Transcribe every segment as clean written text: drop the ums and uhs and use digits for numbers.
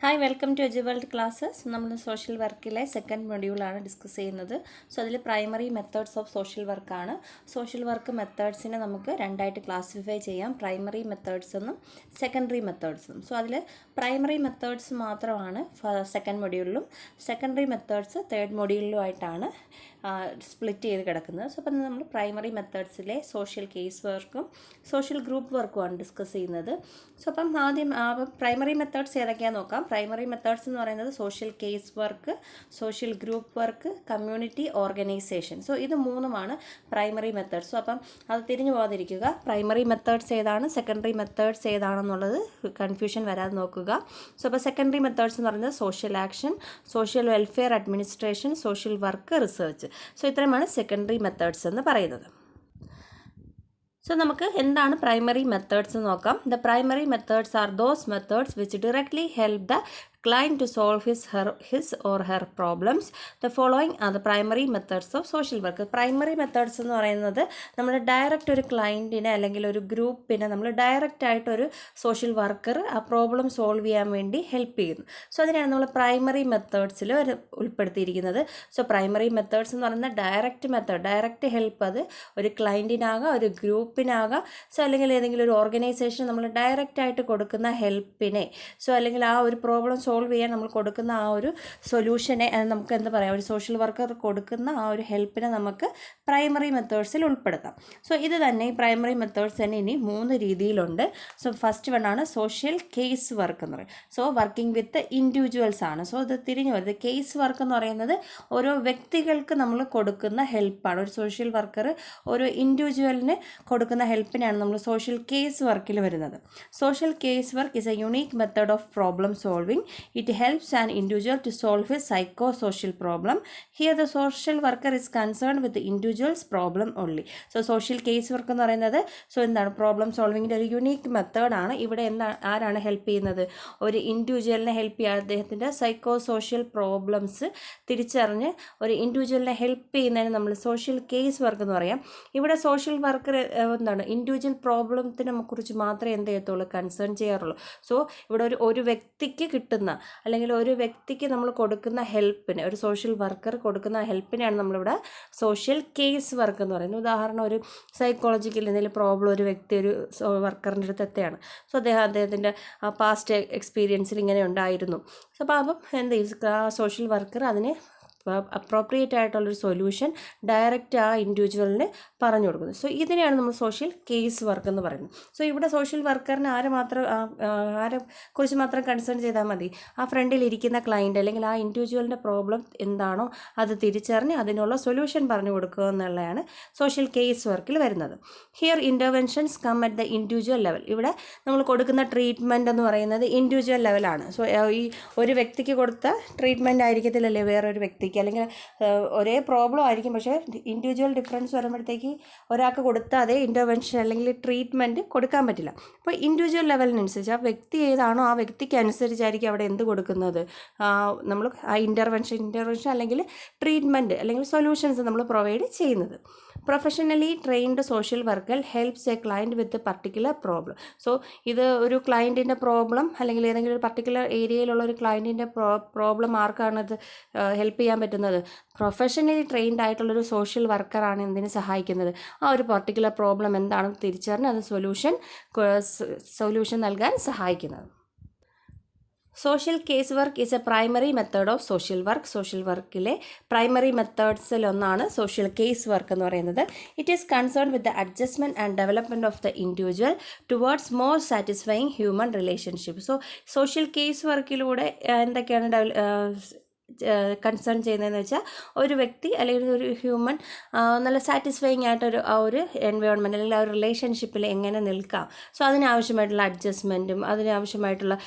Hi welcome to Eduworld classes. നമ്മൾ social വർക്കിലെ second മൊഡ്യൂളാണ് ഡിസ്കസ് ചെയ്യുന്നത്. സോ അതിൽ പ്രൈമറി മെത്തേഡ്സ് ഓഫ് സോഷ്യൽ വർക്കാണ്. സോഷ്യൽ വർക്ക് മെത്തേഡ്സിനെ നമുക്ക് രണ്ടായിട്ട് ക്ലാസിഫൈ ചെയ്യാം, പ്രൈമറി മെത്തേഡ്സ് എന്നും സെക്കൻഡറി മെത്തേഡ്സ് എന്നും. സോ അതിൽ പ്രൈമറി മെത്തേഡ്സ് മാത്രമാണ് സെക്കൻഡ് മൊഡ്യൂളിലും സെക്കൻഡറി മെത്തേഡ്സ് തേർഡ് മൊഡ്യൂളിലുമായിട്ടാണ് സ്പ്ലിറ്റ് ചെയ്ത് കിടക്കുന്നത്. സോ അപ്പം നമ്മൾ പ്രൈമറി മെത്തേഡ്സിലെ സോഷ്യൽ കേസ് വർക്കും സോഷ്യൽ ഗ്രൂപ്പ് വർക്കുമാണ് ഡിസ്കസ് ചെയ്യുന്നത്. സോ അപ്പം ആദ്യം പ്രൈമറി മെത്തേഡ്സ് ഏതൊക്കെയാണെന്ന് നോക്കാം. പ്രൈമറി മെത്തേഡ്സ് എന്ന് പറയുന്നത് social case work, social group work, community organisation. So ഇത് മൂന്നുമാണ് പ്രൈമറി മെത്തേഡ്സ്. സോ അപ്പം അത് തിരിഞ്ഞു പോകാതിരിക്കുക. പ്രൈമറി മെത്തേഡ്സ് ഏതാണ്, സെക്കൻഡറി മെത്തേഡ്സ് ഏതാണെന്നുള്ളത് കൺഫ്യൂഷൻ വരാതെ നോക്കുക. സോ അപ്പോൾ സെക്കൻഡറി മെത്തേഡ്സ് എന്ന് പറയുന്നത് social action, social welfare administration, social work, research. So ഇത്രയുമാണ് സെക്കൻഡറി മെത്തേഡ്സ് എന്ന് പറയുന്നത്. സോ നമുക്ക് എന്താണ് പ്രൈമറി മെത്തേഡ്സ് എന്ന് നോക്കാം. The primary methods are those methods which directly help the client to solve his or her problems. The following are the primary methods of social work. Primary methods എന്ന് പറയുന്നത് നമ്മൾ direct ഒരു ക്ലയൻറ്റിനെ അല്ലെങ്കിൽ ഒരു ഗ്രൂപ്പിനെ നമ്മൾ ഡയറക്റ്റ് ആയിട്ടൊരു സോഷ്യൽ വർക്കർ ആ പ്രോബ്ലം സോൾവ് ചെയ്യാൻ വേണ്ടി ഹെൽപ്പ് ചെയ്യുന്നു. സോ അതിനാണ് നമ്മൾ പ്രൈമറി മെത്തേഡ്സിൽ ഉൾപ്പെടുത്തിയിരിക്കുന്നത്. സോ പ്രൈമറി മെത്തേഡ്സ് എന്ന് പറയുന്നത് ഡയറക്റ്റ് മെത്തേഡ്, ഡയറക്റ്റ് ഹെൽപ്പ്, അത് ഒരു ക്ലയൻറ്റിനാകാം, ഒരു ഗ്രൂപ്പിനാകാം, സോ അല്ലെങ്കിൽ ഏതെങ്കിലും ഒരു ഓർഗനൈസേഷൻ നമ്മൾ ഡയറക്റ്റ് ആയിട്ട് കൊടുക്കുന്ന ഹെൽപ്പിനെ, സോ അല്ലെങ്കിൽ ആ ഒരു പ്രോബ്ലം സോൾവ് ചെയ്യാൻ നമ്മൾ കൊടുക്കുന്ന ആ ഒരു സൊല്യൂഷനെ നമുക്ക് എന്താ പറയുക, ഒരു സോഷ്യൽ വർക്കർ കൊടുക്കുന്ന ആ ഒരു ഹെൽപ്പിനെ നമുക്ക് പ്രൈമറി മെത്തേഡ്സിൽ ഉൾപ്പെടുത്താം. സോ ഇത് തന്നെ ഈ പ്രൈമറി മെത്തേഡ്സ് തന്നെ ഇനി 3 രീതിയിലുണ്ട്. സോ ഫസ്റ്റ് വൺ ആണ് സോഷ്യൽ കേസ് വർക്ക് എന്ന് പറയും. സോ വർക്കിംഗ് വിത്ത് ഇൻഡിവിജ്വൽസ് ആണ്. സോ ഇത് തിരിഞ്ഞു വരുന്നത് കേസ് വർക്ക് എന്ന് പറയുന്നത് ഓരോ വ്യക്തികൾക്ക് നമ്മൾ കൊടുക്കുന്ന ഹെൽപ്പാണ്. ഒരു സോഷ്യൽ വർക്കർ ഒരു ഇൻഡിവിജ്വലിന് കൊടുക്കുന്ന ഹെൽപ്പിനാണ് നമ്മൾ സോഷ്യൽ കേസ് വർക്കിൽ വരുന്നത്. Social case work is A unique method of problem solving. It helps an individual to solve his psychosocial problem. Here the social worker is concerned with the individual's problem only. So social case work എന്ന് പറയുന്നത് എന്താണ്, problem സോൾവിങ്ങിൻ്റെ ഒരു unique മെത്തേഡാണ്. ഇവിടെ ആരാണ് help ചെയ്യുന്നത്, ഒരു ഇൻഡിവിജ്വലിനെ help ചെയ്യുക, അദ്ദേഹത്തിൻ്റെ സൈക്കോസോഷ്യൽ പ്രോബ്ലംസ് തിരിച്ചറിഞ്ഞ് ഒരു ഇൻഡിവിജ്വലിനെ ഹെൽപ്പ് ചെയ്യുന്നതിന് നമ്മൾ സോഷ്യൽ കേസ് വർക്ക് എന്ന് പറയാം. ഇവിടെ സോഷ്യൽ വർക്കർ എന്താണ്, ഇൻഡിവിജ്വൽ പ്രോബ്ലത്തിനെ കുറിച്ച് മാത്രമേ എന്ത് ചെയ്യത്തുള്ളൂ, കൺസേൺ ചെയ്യാറുള്ളൂ. സോ ഇവിടെ ഒരു വ്യക്തിക്ക് കിട്ടുന്ന അല്ലെങ്കിൽ ഒരു വ്യക്തിക്ക് നമ്മൾ കൊടുക്കുന്ന ഹെൽപ്പിന്, ഒരു സോഷ്യൽ വർക്കർ കൊടുക്കുന്ന ഹെൽപ്പിനെയാണ് നമ്മളിവിടെ സോഷ്യൽ കേസ് വർക്ക് എന്ന് പറയുന്നത്. ഉദാഹരണം, ഒരു സൈക്കോളജിക്കൽ എന്തെങ്കിലും പ്രോബ്ലം ഒരു വ്യക്തി ഒരു വർക്കറിൻ്റെ അടുത്ത് എത്തുകയാണ്. സോ അദ്ദേഹത്തിൻ്റെ പാസ്റ്റ് എക്സ്പീരിയൻസിൽ ഇങ്ങനെ ഉണ്ടായിരുന്നു. സോ അപ്പം എന്ത് ചെയ്യും, ആ സോഷ്യൽ വർക്കർ അതിന് അപ്രോപ്രിയേറ്റ് ആയിട്ടുള്ളൊരു സൊല്യൂഷൻ ഡയറക്റ്റ് ആ ഇൻഡിവിജ്വലിന് പറഞ്ഞു കൊടുക്കുന്നു. സോ ഇതിനെയാണ് നമ്മൾ സോഷ്യൽ കേസ് വർക്ക് എന്ന് പറയുന്നത്. സോ ഇവിടെ സോഷ്യൽ വർക്കറിന് ആരെ കുറിച്ച് മാത്രം കൺസേൺ ചെയ്താൽ മതി, ആ ഫ്രണ്ടിൽ ഇരിക്കുന്ന ക്ലയൻറ്റ് അല്ലെങ്കിൽ ആ ഇൻഡിവിജ്വലിൻ്റെ പ്രോബ്ലം എന്താണോ അത് തിരിച്ചറിഞ്ഞ് അതിനുള്ള സൊല്യൂഷൻ പറഞ്ഞു കൊടുക്കുക എന്നുള്ളതാണ് സോഷ്യൽ കേസ് വർക്കിൽ വരുന്നത്. Here interventions come at the individual level. ഇവിടെ നമ്മൾ കൊടുക്കുന്ന ട്രീറ്റ്മെൻറ്റ് എന്ന് പറയുന്നത് ഇൻഡിവിജ്വൽ ലെവലാണ്. സോ ഈ ഒരു വ്യക്തിക്ക് കൊടുത്ത ട്രീറ്റ്മെൻറ്റ് ആയിരിക്കത്തില്ലല്ലേ വേറൊരു വ്യക്തിക്ക്, അല്ലെങ്കിൽ ഒരേ പ്രോബ്ലം ആയിരിക്കും, പക്ഷേ ഇൻഡിവിജ്വൽ ഡിഫറൻസ് വരുമ്പോഴത്തേക്ക് ഒരാൾക്ക് കൊടുത്ത അതേ ഇൻ്റർവെൻഷൻ അല്ലെങ്കിൽ ട്രീറ്റ്മെൻറ്റ് കൊടുക്കാൻ പറ്റില്ല. അപ്പോൾ ഇൻഡിവിജ്വൽ ലെവലിനനുസരിച്ച് ആ വ്യക്തി ഏതാണോ ആ വ്യക്തിക്ക് അനുസരിച്ചായിരിക്കും അവിടെ എന്ത് കൊടുക്കുന്നത്, നമ്മൾ ആ ഇൻ്റർവെൻഷൻ അല്ലെങ്കിൽ ട്രീറ്റ്മെൻറ്റ് അല്ലെങ്കിൽ സൊല്യൂഷൻസ് നമ്മൾ പ്രൊവൈഡ് ചെയ്യുന്നത്. Professionally trained social worker helps A client with particular problem. So ഇത് ഒരു ക്ലയൻറ്റിൻ്റെ പ്രോബ്ലം അല്ലെങ്കിൽ ഏതെങ്കിലും ഒരു പർട്ടിക്കുലർ ഏരിയയിലുള്ള ഒരു ക്ലയൻറ്റിൻ്റെ പ്രോബ്ലം ആർക്കാണത് ഹെൽപ്പ് ചെയ്യാൻ പറ്റുന്നത്, പ്രൊഫഷണലി ട്രെയിൻഡ് ആയിട്ടുള്ളൊരു സോഷ്യൽ വർക്കറാണ് എന്തിനു സഹായിക്കുന്നത്, ആ ഒരു പർട്ടിക്കുലർ പ്രോബ്ലം എന്താണെന്ന് തിരിച്ചറിഞ്ഞ് അത് സൊല്യൂഷൻ നൽകാൻ സഹായിക്കുന്നത്. Social case work is a primary method of social work. Social വർക്കിലെ പ്രൈമറി മെത്തേഡ്സിലൊന്നാണ് സോഷ്യൽ കേസ് വർക്ക് എന്ന് പറയുന്നത്. It is concern with the adjustment and development of the individual towards more satisfying human relationship. So social case വർക്കിലൂടെ എന്തൊക്കെയാണ് concern ചെയ്യുന്നതെന്ന് വെച്ചാൽ ഒരു വ്യക്തി അല്ലെങ്കിൽ ഒരു ഹ്യൂമൻ നല്ല സാറ്റിസ്ഫൈയിങ് ആയിട്ടൊരു ആ ഒരു എൻവയോൺമെൻറ്റ് അല്ലെങ്കിൽ ആ ഒരു റിലേഷൻഷിപ്പിൽ എങ്ങനെ നിൽക്കാം, സോ അതിനാവശ്യമായിട്ടുള്ള അഡ്ജസ്റ്റ്മെൻറ്റും അതിനാവശ്യമായിട്ടുള്ള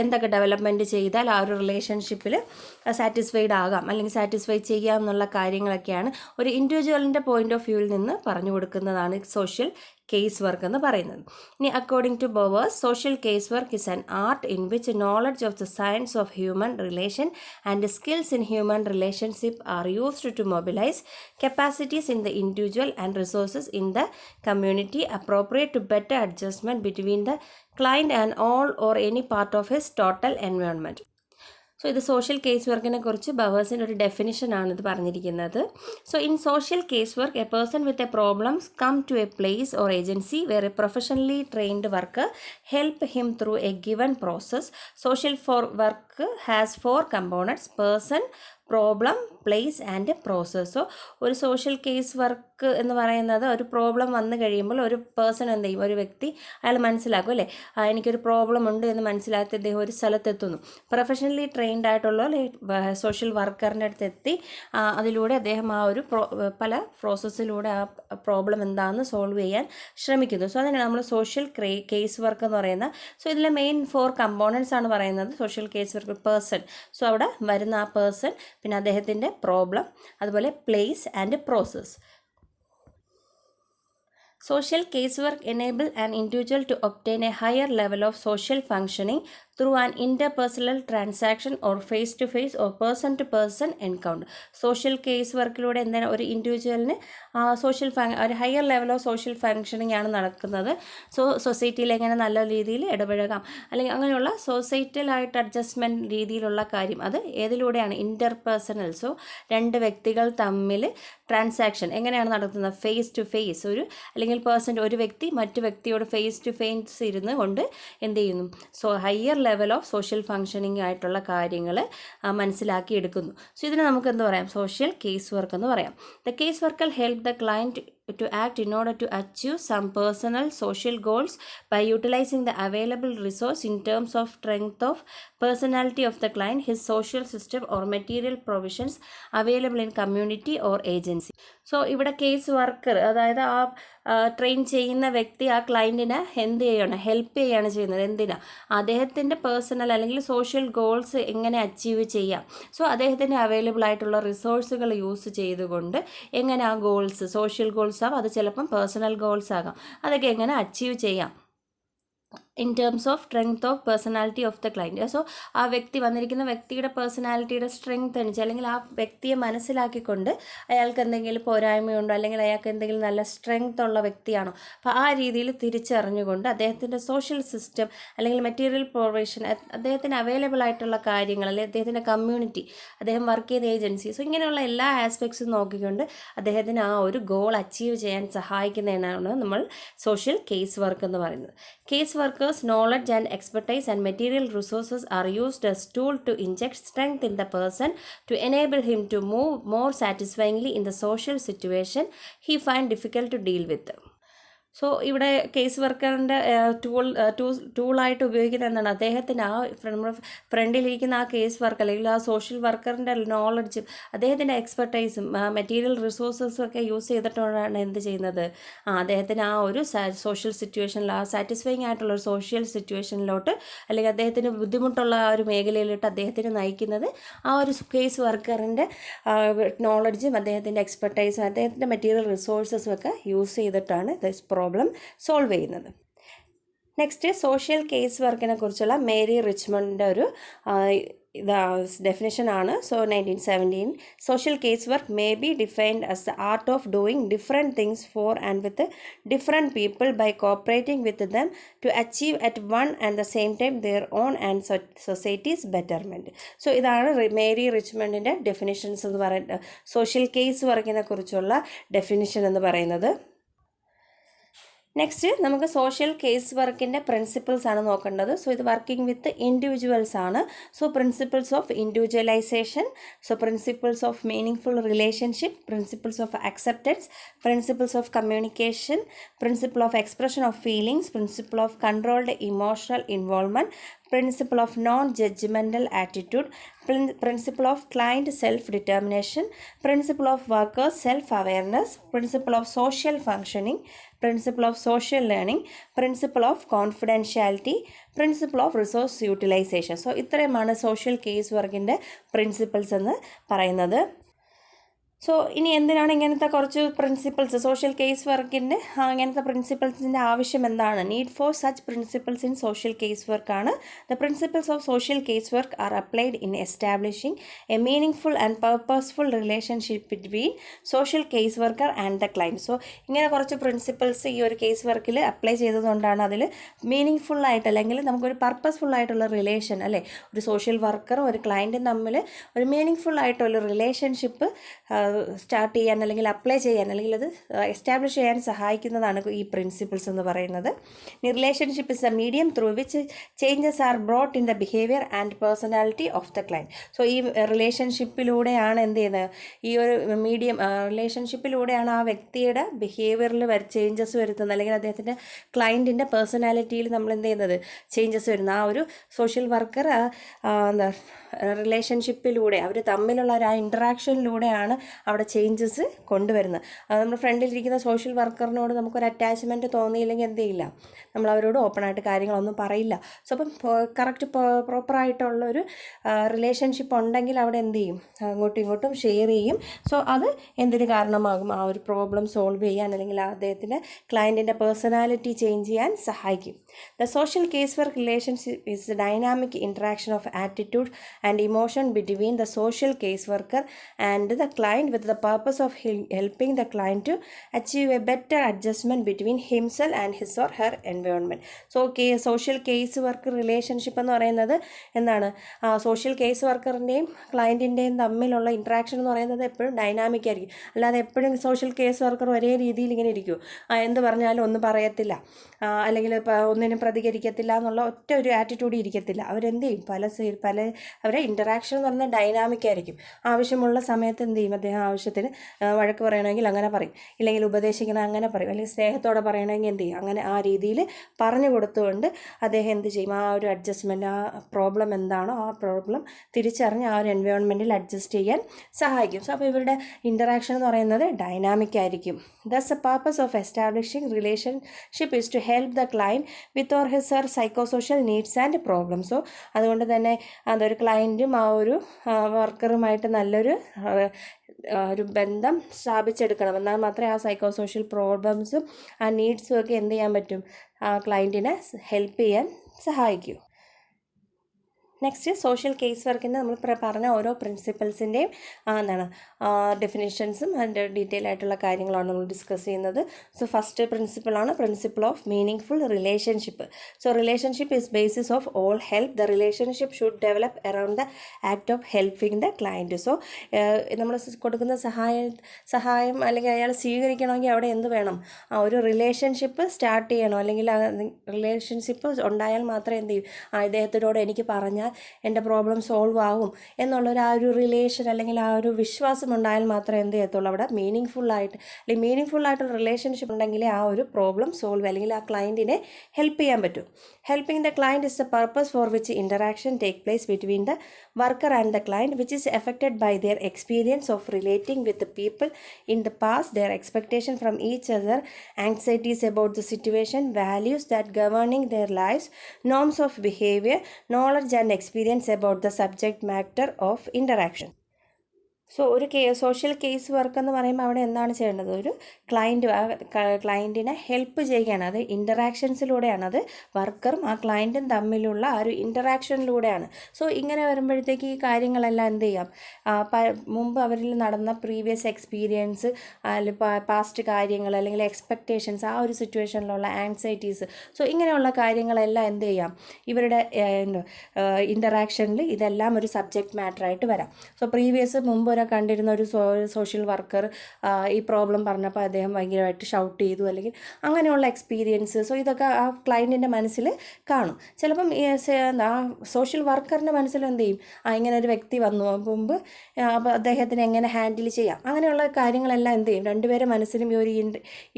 എന്തൊക്കെ ഡെവലപ്മെൻറ്റ് ചെയ്താൽ ആ ഒരു റിലേഷൻഷിപ്പിൽ സാറ്റിസ്ഫൈഡ് ആകാം അല്ലെങ്കിൽ സാറ്റിസ്ഫൈ ചെയ്യാം എന്നുള്ള കാര്യങ്ങളൊക്കെയാണ് ഒരു ഇൻഡിവിജ്വലിൻ്റെ പോയിൻ്റ് ഓഫ് വ്യൂവിൽ നിന്ന് പറഞ്ഞു കൊടുക്കുന്നതാണ് സോഷ്യൽ കേസ് വർക്ക് എന്ന് പറയുന്നത്. ഇനി according to Bowers, social case work is an art in which knowledge of the science of human relation and skills in human relationship are used to mobilise capacities in the individual and resources in the community appropriate to better adjustment between the client and all or any part of his total environment. So ഇത് social case വർക്കിനെ കുറിച്ച് ബവേഴ്സിൻ്റെ ഒരു ഡെഫിനിഷനാണ് ഇത് പറഞ്ഞിരിക്കുന്നത്. So in social case work a person with a problems come to a place or agency where a professionally trained worker help him through a given process. Social work has 4 components: person, problem, place and process. So ഒരു social case work എന്ന് പറയുന്നത് ഒരു problem വന്നു കഴിയുമ്പോൾ ഒരു person എന്ത് ചെയ്യും, ഒരു വ്യക്തി അയാൾ മനസ്സിലാക്കും അല്ലേ, എനിക്കൊരു പ്രോബ്ലം ഉണ്ട് എന്ന് മനസ്സിലാക്കി അദ്ദേഹം ഒരു സ്ഥലത്തെത്തുന്നു. പ്രൊഫഷണലി ട്രെയിൻഡ് ആയിട്ടുള്ള സോഷ്യൽ വർക്കറിൻ്റെ അടുത്ത് എത്തി അതിലൂടെ അദ്ദേഹം ആ ഒരു പല പ്രോസസ്സിലൂടെ ആ പ്രോബ്ലം എന്താണെന്ന് സോൾവ് ചെയ്യാൻ ശ്രമിക്കുന്നു. സോ അതിനാണ് നമ്മൾ സോഷ്യൽ കേസ് വർക്ക് എന്ന് പറയുന്നത്. സോ ഇതിലെ മെയിൻ 4 components ആണ് പറയുന്നത് social case work. Person, so അവിടെ വരുന്ന ആ പേഴ്സൺ, പിന്നെ അദ്ദേഹത്തിൻ്റെ പ്രോബ്ലം, അതുപോലെ place and process. Social casework enable an individual to obtain a higher level of social functioning through an interpersonal transaction or face-to-face or person-to-person encounter. Social case വർക്കിലൂടെ എന്താണ് ഒരു ഇൻഡിവിജ്വലിന് ഒരു higher level of social functioning ആണ് നടക്കുന്നത്. So സൊസൈറ്റിയിൽ എങ്ങനെ നല്ല രീതിയിൽ ഇടപഴകാം, അല്ലെങ്കിൽ അങ്ങനെയുള്ള സൊസൈറ്റലായിട്ട് അഡ്ജസ്റ്റ്മെൻറ്റ് രീതിയിലുള്ള കാര്യം, അത് ഏതിലൂടെയാണ്? ഇൻ്റർപേഴ്സണൽ. സോ 2 വ്യക്തികൾ തമ്മിൽ ട്രാൻസാക്ഷൻ എങ്ങനെയാണ് നടത്തുന്നത്? ഫേസ് ടു ഫേസ്, അല്ലെങ്കിൽ ഒരു വ്യക്തി മറ്റു വ്യക്തിയോട് ഫേസ് ടു ഫേസ് ഇരുന്ന് കൊണ്ട് എന്ത് ചെയ്യുന്നു? So higher level of social functioning ആയിട്ടുള്ള കാര്യങ്ങൾ മനസ്സിലാക്കി എടുക്കുന്നു. സോ ഇതിന് നമുക്ക് എന്ത് പറയാം? സോഷ്യൽ കേസ് വർക്ക് എന്ന് പറയാം. The case worker help the client to act in order to achieve some personal social goals by utilizing the available resource in terms of strength of personality of the client, his social system or material provisions available in community or agency. So ഇവിടെ case worker, അതായത് ആ train ചെയ്യുന്ന വ്യക്തി ആ ക്ലയൻറ്റിനെ എന്ത് ചെയ്യണം? Help ചെയ്യുകയാണ് ചെയ്യുന്നത്. എന്തിനാ? അദ്ദേഹത്തിൻ്റെ പേഴ്സണൽ അല്ലെങ്കിൽ സോഷ്യൽ ഗോൾസ് എങ്ങനെ അച്ചീവ് ചെയ്യാം. സോ അദ്ദേഹത്തിന് അവൈലബിൾ ആയിട്ടുള്ള റിസോഴ്സുകൾ യൂസ് ചെയ്തുകൊണ്ട് എങ്ങനെ ആ ഗോൾസ്, സോഷ്യൽ ഗോൾസ് ആവും, അത് ചിലപ്പം പേഴ്സണൽ ഗോൾസ് ആകാം, അതൊക്കെ എങ്ങനെ അച്ചീവ് ചെയ്യാം in terms of strength of personality of the client. So ആ വന്നിരിക്കുന്ന വ്യക്തിയുടെ പേഴ്സണാലിറ്റിയുടെ സ്ട്രെങ്ത് അനുസരിച്ച്, അല്ലെങ്കിൽ ആ വ്യക്തിയെ മനസ്സിലാക്കിക്കൊണ്ട് അയാൾക്ക് എന്തെങ്കിലും പോരായ്മയുണ്ടോ, അല്ലെങ്കിൽ അയാൾക്ക് എന്തെങ്കിലും നല്ല സ്ട്രെങ്ത് ഉള്ള വ്യക്തിയാണോ, അപ്പോൾ ആ രീതിയിൽ തിരിച്ചറിഞ്ഞുകൊണ്ട് അദ്ദേഹത്തിൻ്റെ സോഷ്യൽ സിസ്റ്റം അല്ലെങ്കിൽ മെറ്റീരിയൽ പ്രൊവിഷൻ, അദ്ദേഹത്തിന് അവൈലബിൾ ആയിട്ടുള്ള കാര്യങ്ങൾ, അല്ലെങ്കിൽ അദ്ദേഹത്തിൻ്റെ കമ്മ്യൂണിറ്റി, അദ്ദേഹം വർക്ക് ചെയ്ത ഏജൻസി, സോ ഇങ്ങനെയുള്ള എല്ലാ ആസ്പെക്ട്സും നോക്കിക്കൊണ്ട് അദ്ദേഹത്തിന് ആ ഒരു ഗോൾ അച്ചീവ് ചെയ്യാൻ സഹായിക്കുന്നതിനാണ് നമ്മൾ സോഷ്യൽ കേസ് വർക്ക് എന്ന് പറയുന്നത്. Case workers' knowledge and expertise and material resources are used as tool to inject strength in the person to enable him to move more satisfyingly in the social situation he find difficult to deal with. So ഇവിടെ case വർക്കറിൻ്റെ ടൂളായിട്ട് ഉപയോഗിക്കുന്ന എന്താണ്? അദ്ദേഹത്തിന് ആ ഫ്രണ്ടിലിരിക്കുന്ന ആ case work അല്ലെങ്കിൽ ആ social വർക്കറിൻ്റെ നോളജും അദ്ദേഹത്തിൻ്റെ എക്സ്പെർട്ടൈസും material റിസോഴ്സസും ഒക്കെ യൂസ് ചെയ്തിട്ടാണ് എന്ത് ചെയ്യുന്നത്? അദ്ദേഹത്തിന് ആ ഒരു സോഷ്യൽ സിറ്റുവേഷനിൽ, ആ സാറ്റിസ്ഫൈങ് ആയിട്ടുള്ള ഒരു സോഷ്യൽ സിറ്റുവേഷനിലോട്ട്, അല്ലെങ്കിൽ അദ്ദേഹത്തിന് ബുദ്ധിമുട്ടുള്ള ആ ഒരു മേഖലയിലോട്ട് അദ്ദേഹത്തിന് നയിക്കുന്നത് ആ ഒരു കേസ് വർക്കറിൻ്റെ നോളജും അദ്ദേഹത്തിൻ്റെ എക്സ്പെർട്ടൈസും അദ്ദേഹത്തിൻ്റെ മെറ്റീരിയൽ റിസോഴ്സസും ഒക്കെ യൂസ് ചെയ്തിട്ടാണ് പ്രോബ്ലം സോൾവ് ചെയ്യുന്നത്. നെക്സ്റ്റ് സോഷ്യൽ കേസ് വർക്കിനെ കുറിച്ചുള്ള മേരി റിച്ച്മണ്ടിൻ്റെ ഒരു ഡെഫിനിഷനാണ്. So 1917 social case work may be defined as the art of doing different things for and with different people by cooperating with them to achieve at one and the same time their own and society's betterment. So ഇതാണ് Mary റിച്ച്മണ്ടിൻ്റെ definitions എന്ന് പറയുന്നത്, social case വർക്കിനെ കുറിച്ചുള്ള definition എന്ന് പറയുന്നത്. Next നമുക്ക് social case വർക്കിൻ്റെ പ്രിൻസിപ്പിൾസ് ആണ് നോക്കേണ്ടത്. സോ ഇത് വർക്കിംഗ് വിത്ത് ഇൻഡിവിജ്വൽസ് ആണ്. So principles of individualisation, so principles of meaning relationship, principles of acceptance, principles of communication, principle of expression of feelings, principle of controlled emotional involvement, principle of non-judgmental attitude, principle of client self-determination, principle of workers self-awareness, principle of social functioning, principle of social learning, principle of confidentiality, principle of resource utilization. So ഇത്രയുമാണ് social case വർക്കിൻ്റെ principles എന്ന് പറയുന്നത്. So ഇനി എന്തിനാണ് ഇങ്ങനത്തെ കുറച്ച് principles social case വർക്കിൻ്റെ ഇങ്ങനത്തെ പ്രിൻസിപ്പിൾസിൻ്റെ ആവശ്യം എന്താണ്? Need for such principles in social case വർക്കാണ് the principles of social case work are applied in establishing a meaning and purposeful relationship between social case worker and the client. So ഇങ്ങനെ കുറച്ച് principles ഈ ഒരു case വർക്കിൽ apply ചെയ്തതുകൊണ്ടാണ് അതിൽ meaning ഫുള്ളായിട്ട് അല്ലെങ്കിൽ നമുക്കൊരു പർപ്പസ്ഫുള്ളായിട്ടുള്ള റിലേഷൻ അല്ലേ, ഒരു സോഷ്യൽ വർക്കറും ഒരു ക്ലയൻറ്റും തമ്മിൽ ഒരു മീനിങ് ഫുള്ളായിട്ടുള്ള റിലേഷൻഷിപ്പ് സ്റ്റാർട്ട് ചെയ്യാൻ അല്ലെങ്കിൽ അപ്ലൈ ചെയ്യാൻ അല്ലെങ്കിൽ അത് എസ്റ്റാബ്ലിഷ് ചെയ്യാൻ സഹായിക്കുന്നതാണ് ഈ പ്രിൻസിപ്പിൾസ് എന്ന് പറയുന്നത്. Relationship is A medium through which changes are brought in the behaviour and personality of the client. So ഈ റിലേഷൻഷിപ്പിലൂടെയാണ് എന്ത് ചെയ്യുന്നത്, ഈ ഒരു റിലേഷൻഷിപ്പിലൂടെയാണ് ആ വ്യക്തിയുടെ ബിഹേവിയറിൽ ചേഞ്ചസ് വരുത്തുന്നത് അല്ലെങ്കിൽ അദ്ദേഹത്തിൻ്റെ ക്ലയൻറ്റിൻ്റെ പേഴ്സണാലിറ്റിയിൽ നമ്മൾ എന്ത് ചെയ്യുന്നത് ചേഞ്ചസ് വരുന്നത്. ആ ഒരു സോഷ്യൽ വർക്കർ എന്താ റിലേഷൻഷിപ്പിലൂടെ അവർ തമ്മിലുള്ള ഒരു ആ ഇൻറ്ററാക്ഷനിലൂടെയാണ് അവിടെ ചേഞ്ചസ് കൊണ്ടുവരുന്നത്. അത് നമ്മുടെ ഫ്രണ്ടിലിരിക്കുന്ന സോഷ്യൽ വർക്കറിനോട് നമുക്കൊരു അറ്റാച്ച്മെൻറ്റ് തോന്നിയില്ലെങ്കിൽ എന്ത് ചെയ്യില്ല, നമ്മൾ അവരോട് ഓപ്പണായിട്ട് കാര്യങ്ങളൊന്നും പറയില്ല. സോ അപ്പം കറക്റ്റ് പ്രോപ്പറായിട്ടുള്ളൊരു റിലേഷൻഷിപ്പ് ഉണ്ടെങ്കിൽ അവിടെ എന്ത് ചെയ്യും, അങ്ങോട്ടും ഇങ്ങോട്ടും ഷെയർ ചെയ്യും. സോ അത് എന്തിന് കാരണമാകും, ആ ഒരു പ്രോബ്ലം സോൾവ് ചെയ്യാൻ അല്ലെങ്കിൽ അദ്ദേഹത്തിൻ്റെ ക്ലയൻറ്റിൻ്റെ പേഴ്സണാലിറ്റി ചേഞ്ച് ചെയ്യാൻ സഹായിക്കും. The social case work relationship is dynamic interaction of attitude and emotion between the social caseworker and the client with the purpose of helping the client to achieve a better adjustment between himself and his or her environment. So social case worker relationship എന്ന് പറയുന്നത് എന്താണ്, social case വർക്കറിൻ്റെയും ക്ലയൻറ്റിൻ്റെയും തമ്മിലുള്ള interaction എന്ന് പറയുന്നത് എപ്പോഴും dynamic ആയിരിക്കും. അല്ലാതെ എപ്പോഴും സോഷ്യൽ കേസ് വർക്കർ ഒരേ രീതിയിൽ ഇങ്ങനെ ഇരിക്കും, എന്ത് പറഞ്ഞാലും ഒന്നും പറയത്തില്ല അല്ലെങ്കിൽ ഒന്നിനും പ്രതികരിക്കത്തില്ല എന്നുള്ള ഒറ്റ ഒരു ആറ്റിറ്റ്യൂഡ് ഇരിക്കത്തില്ല. അവരെന്ത് ചെയ്യും, പല അവരുടെ ഇൻറ്ററാക്ഷൻ എന്ന് പറഞ്ഞാൽ ഡൈനാമിക് ആയിരിക്കും. ആവശ്യമുള്ള സമയത്ത് എന്ത് ചെയ്യും, അദ്ദേഹം ആവശ്യത്തിന് വഴക്ക് പറയണമെങ്കിൽ അങ്ങനെ പറയും, ഇല്ലെങ്കിൽ ഉപദേശിക്കണം അങ്ങനെ പറയും, അല്ലെങ്കിൽ സ്നേഹത്തോടെ പറയണമെങ്കിൽ എന്ത് ചെയ്യും, അങ്ങനെ ആ രീതിയിൽ പറഞ്ഞു കൊടുത്തുകൊണ്ട് അദ്ദേഹം എന്ത് ചെയ്യും, ആ ഒരു അഡ്ജസ്റ്റ്മെൻറ്റ്, ആ പ്രോബ്ലം എന്താണോ ആ പ്രോബ്ലം തിരിച്ചറിഞ്ഞ് ആ ഒരു എൻവയോൺമെൻറ്റിൽ അഡ്ജസ്റ്റ് ചെയ്യാൻ സഹായിക്കും. സോ അപ്പോൾ ഇവരുടെ ഇൻറ്ററാക്ഷൻ എന്ന് പറയുന്നത് ഡൈനാമിക് ആയിരിക്കും. Thus a purpose of establishing relationship is to help the client with or his or psychosocial needs and problems. So അതുകൊണ്ട് തന്നെ അതൊരു ക്ലയൻറ്റും ആ ഒരു വർക്കറുമായിട്ട് നല്ലൊരു ഒരു ബന്ധം സ്ഥാപിച്ചെടുക്കണം. എന്നാൽ മാത്രമേ ആ സൈക്കോ സോഷ്യൽ പ്രോബ്ലംസും ആ നീഡ്സും ഒക്കെ എന്ത് ചെയ്യാൻ പറ്റും, ആ ക്ലയൻറ്റിനെ ഹെൽപ്പ് ചെയ്യാൻ സഹായിക്കും. നെക്സ്റ്റ് സോഷ്യൽ കേസ് വർക്കിൻ്റെ നമ്മൾ പറഞ്ഞ ഓരോ പ്രിൻസിപ്പിൾസിൻ്റെയും എന്താണ് ഡെഫിനേഷൻസും അതിൻ്റെ ഡീറ്റെയിൽ ആയിട്ടുള്ള കാര്യങ്ങളാണ് നമ്മൾ ഡിസ്കസ് ചെയ്യുന്നത്. സോ ഫസ്റ്റ് പ്രിൻസിപ്പിളാണ് principle of meaningful relationship. So relationship is basis of all help. The relationship should develop around the act of helping the client. So നമ്മൾ കൊടുക്കുന്ന സഹായം അല്ലെങ്കിൽ അയാൾ സ്വീകരിക്കണമെങ്കിൽ അവിടെ എന്ത് വേണം, ആ ഒരു റിലേഷൻഷിപ്പ് സ്റ്റാർട്ട് ചെയ്യണം. അല്ലെങ്കിൽ റിലേഷൻഷിപ്പ് ഉണ്ടായാൽ മാത്രമേ എന്ത് ചെയ്യും, ഇദ്ദേഹത്തിനോട് എനിക്ക് പറഞ്ഞാൽ എൻ്റെ പ്രോബ്ലം സോൾവ് ആകും എന്നുള്ളൊരു ആ ഒരു റിലേഷൻ അല്ലെങ്കിൽ ആ ഒരു വിശ്വാസം ഉണ്ടായാൽ മാത്രമേ എന്ത് ചെയ്യത്തുള്ളൂ, അവിടെ മീനിങ് ഫുള്ളായിട്ട് അല്ലെങ്കിൽ മീനിങ് ഫുള്ളായിട്ടുള്ള റിലേഷൻഷിപ്പ് ഉണ്ടെങ്കിലേ ആ ഒരു പ്രോബ്ലം സോൾവ് അല്ലെങ്കിൽ ആ ക്ലയൻറ്റിനെ ഹെൽപ്പ് ചെയ്യാൻ പറ്റും. Helping the client is the purpose for which interaction take place between the worker and the client which is affected by their experience of relating with the people in the past, their expectation from each other, anxieties about the situation, values that governing their lives, norms of behavior, knowledge and experience about the subject matter of interaction. So ഒരു social case work എന്ന് പറയുമ്പോൾ അവിടെ എന്താണ് ചെയ്യേണ്ടത്, ഒരു ക്ലയൻറ്റിനെ help ചെയ്യുകയാണ്. അത് ഇൻറ്ററാക്ഷൻസിലൂടെയാണ്, അത് വർക്കറും ആ ക്ലയൻറ്റും തമ്മിലുള്ള ആ ഒരു ഇൻറ്ററാക്ഷനിലൂടെയാണ്. സോ ഇങ്ങനെ വരുമ്പോഴത്തേക്ക് ഈ കാര്യങ്ങളെല്ലാം എന്ത് ചെയ്യാം, മുമ്പ് അവരിൽ നടന്ന പ്രീവിയസ് എക്സ്പീരിയൻസ് അല്ലെങ്കിൽ പാസ്റ്റ് കാര്യങ്ങൾ അല്ലെങ്കിൽ എക്സ്പെക്റ്റേഷൻസ്, ആ ഒരു സിറ്റുവേഷനിലുള്ള ആൻസൈറ്റീസ്, സോ ഇങ്ങനെയുള്ള കാര്യങ്ങളെല്ലാം എന്ത് ചെയ്യാം, ഇവരുടെ ഇൻറ്ററാക്ഷനിൽ ഇതെല്ലാം ഒരു സബ്ജക്റ്റ് മാറ്ററായിട്ട് വരാം. സോ പ്രീവിയസ് മുമ്പ് കണ്ടിരുന്ന ഒരു സോഷ്യൽ വർക്കർ ഈ പ്രോബ്ലം പറഞ്ഞപ്പോൾ അദ്ദേഹം ഭയങ്കരമായിട്ട് ഷൗട്ട് ചെയ്തു അല്ലെങ്കിൽ അങ്ങനെയുള്ള എക്സ്പീരിയൻസ്, സോ ഇതൊക്കെ ആ ക്ലയൻറ്റിൻ്റെ മനസ്സിൽ കാണും. ചിലപ്പം ആ സോഷ്യൽ വർക്കറിൻ്റെ മനസ്സിൽ എന്ത് ചെയ്യും, ഇങ്ങനെ ഒരു വ്യക്തി വന്നു മുമ്പ്, അപ്പോൾ അദ്ദേഹത്തിന് എങ്ങനെ ഹാൻഡിൽ ചെയ്യാം, അങ്ങനെയുള്ള കാര്യങ്ങളെല്ലാം എന്ത് ചെയ്യും, രണ്ടുപേരെ മനസ്സിലും ഈ ഒരു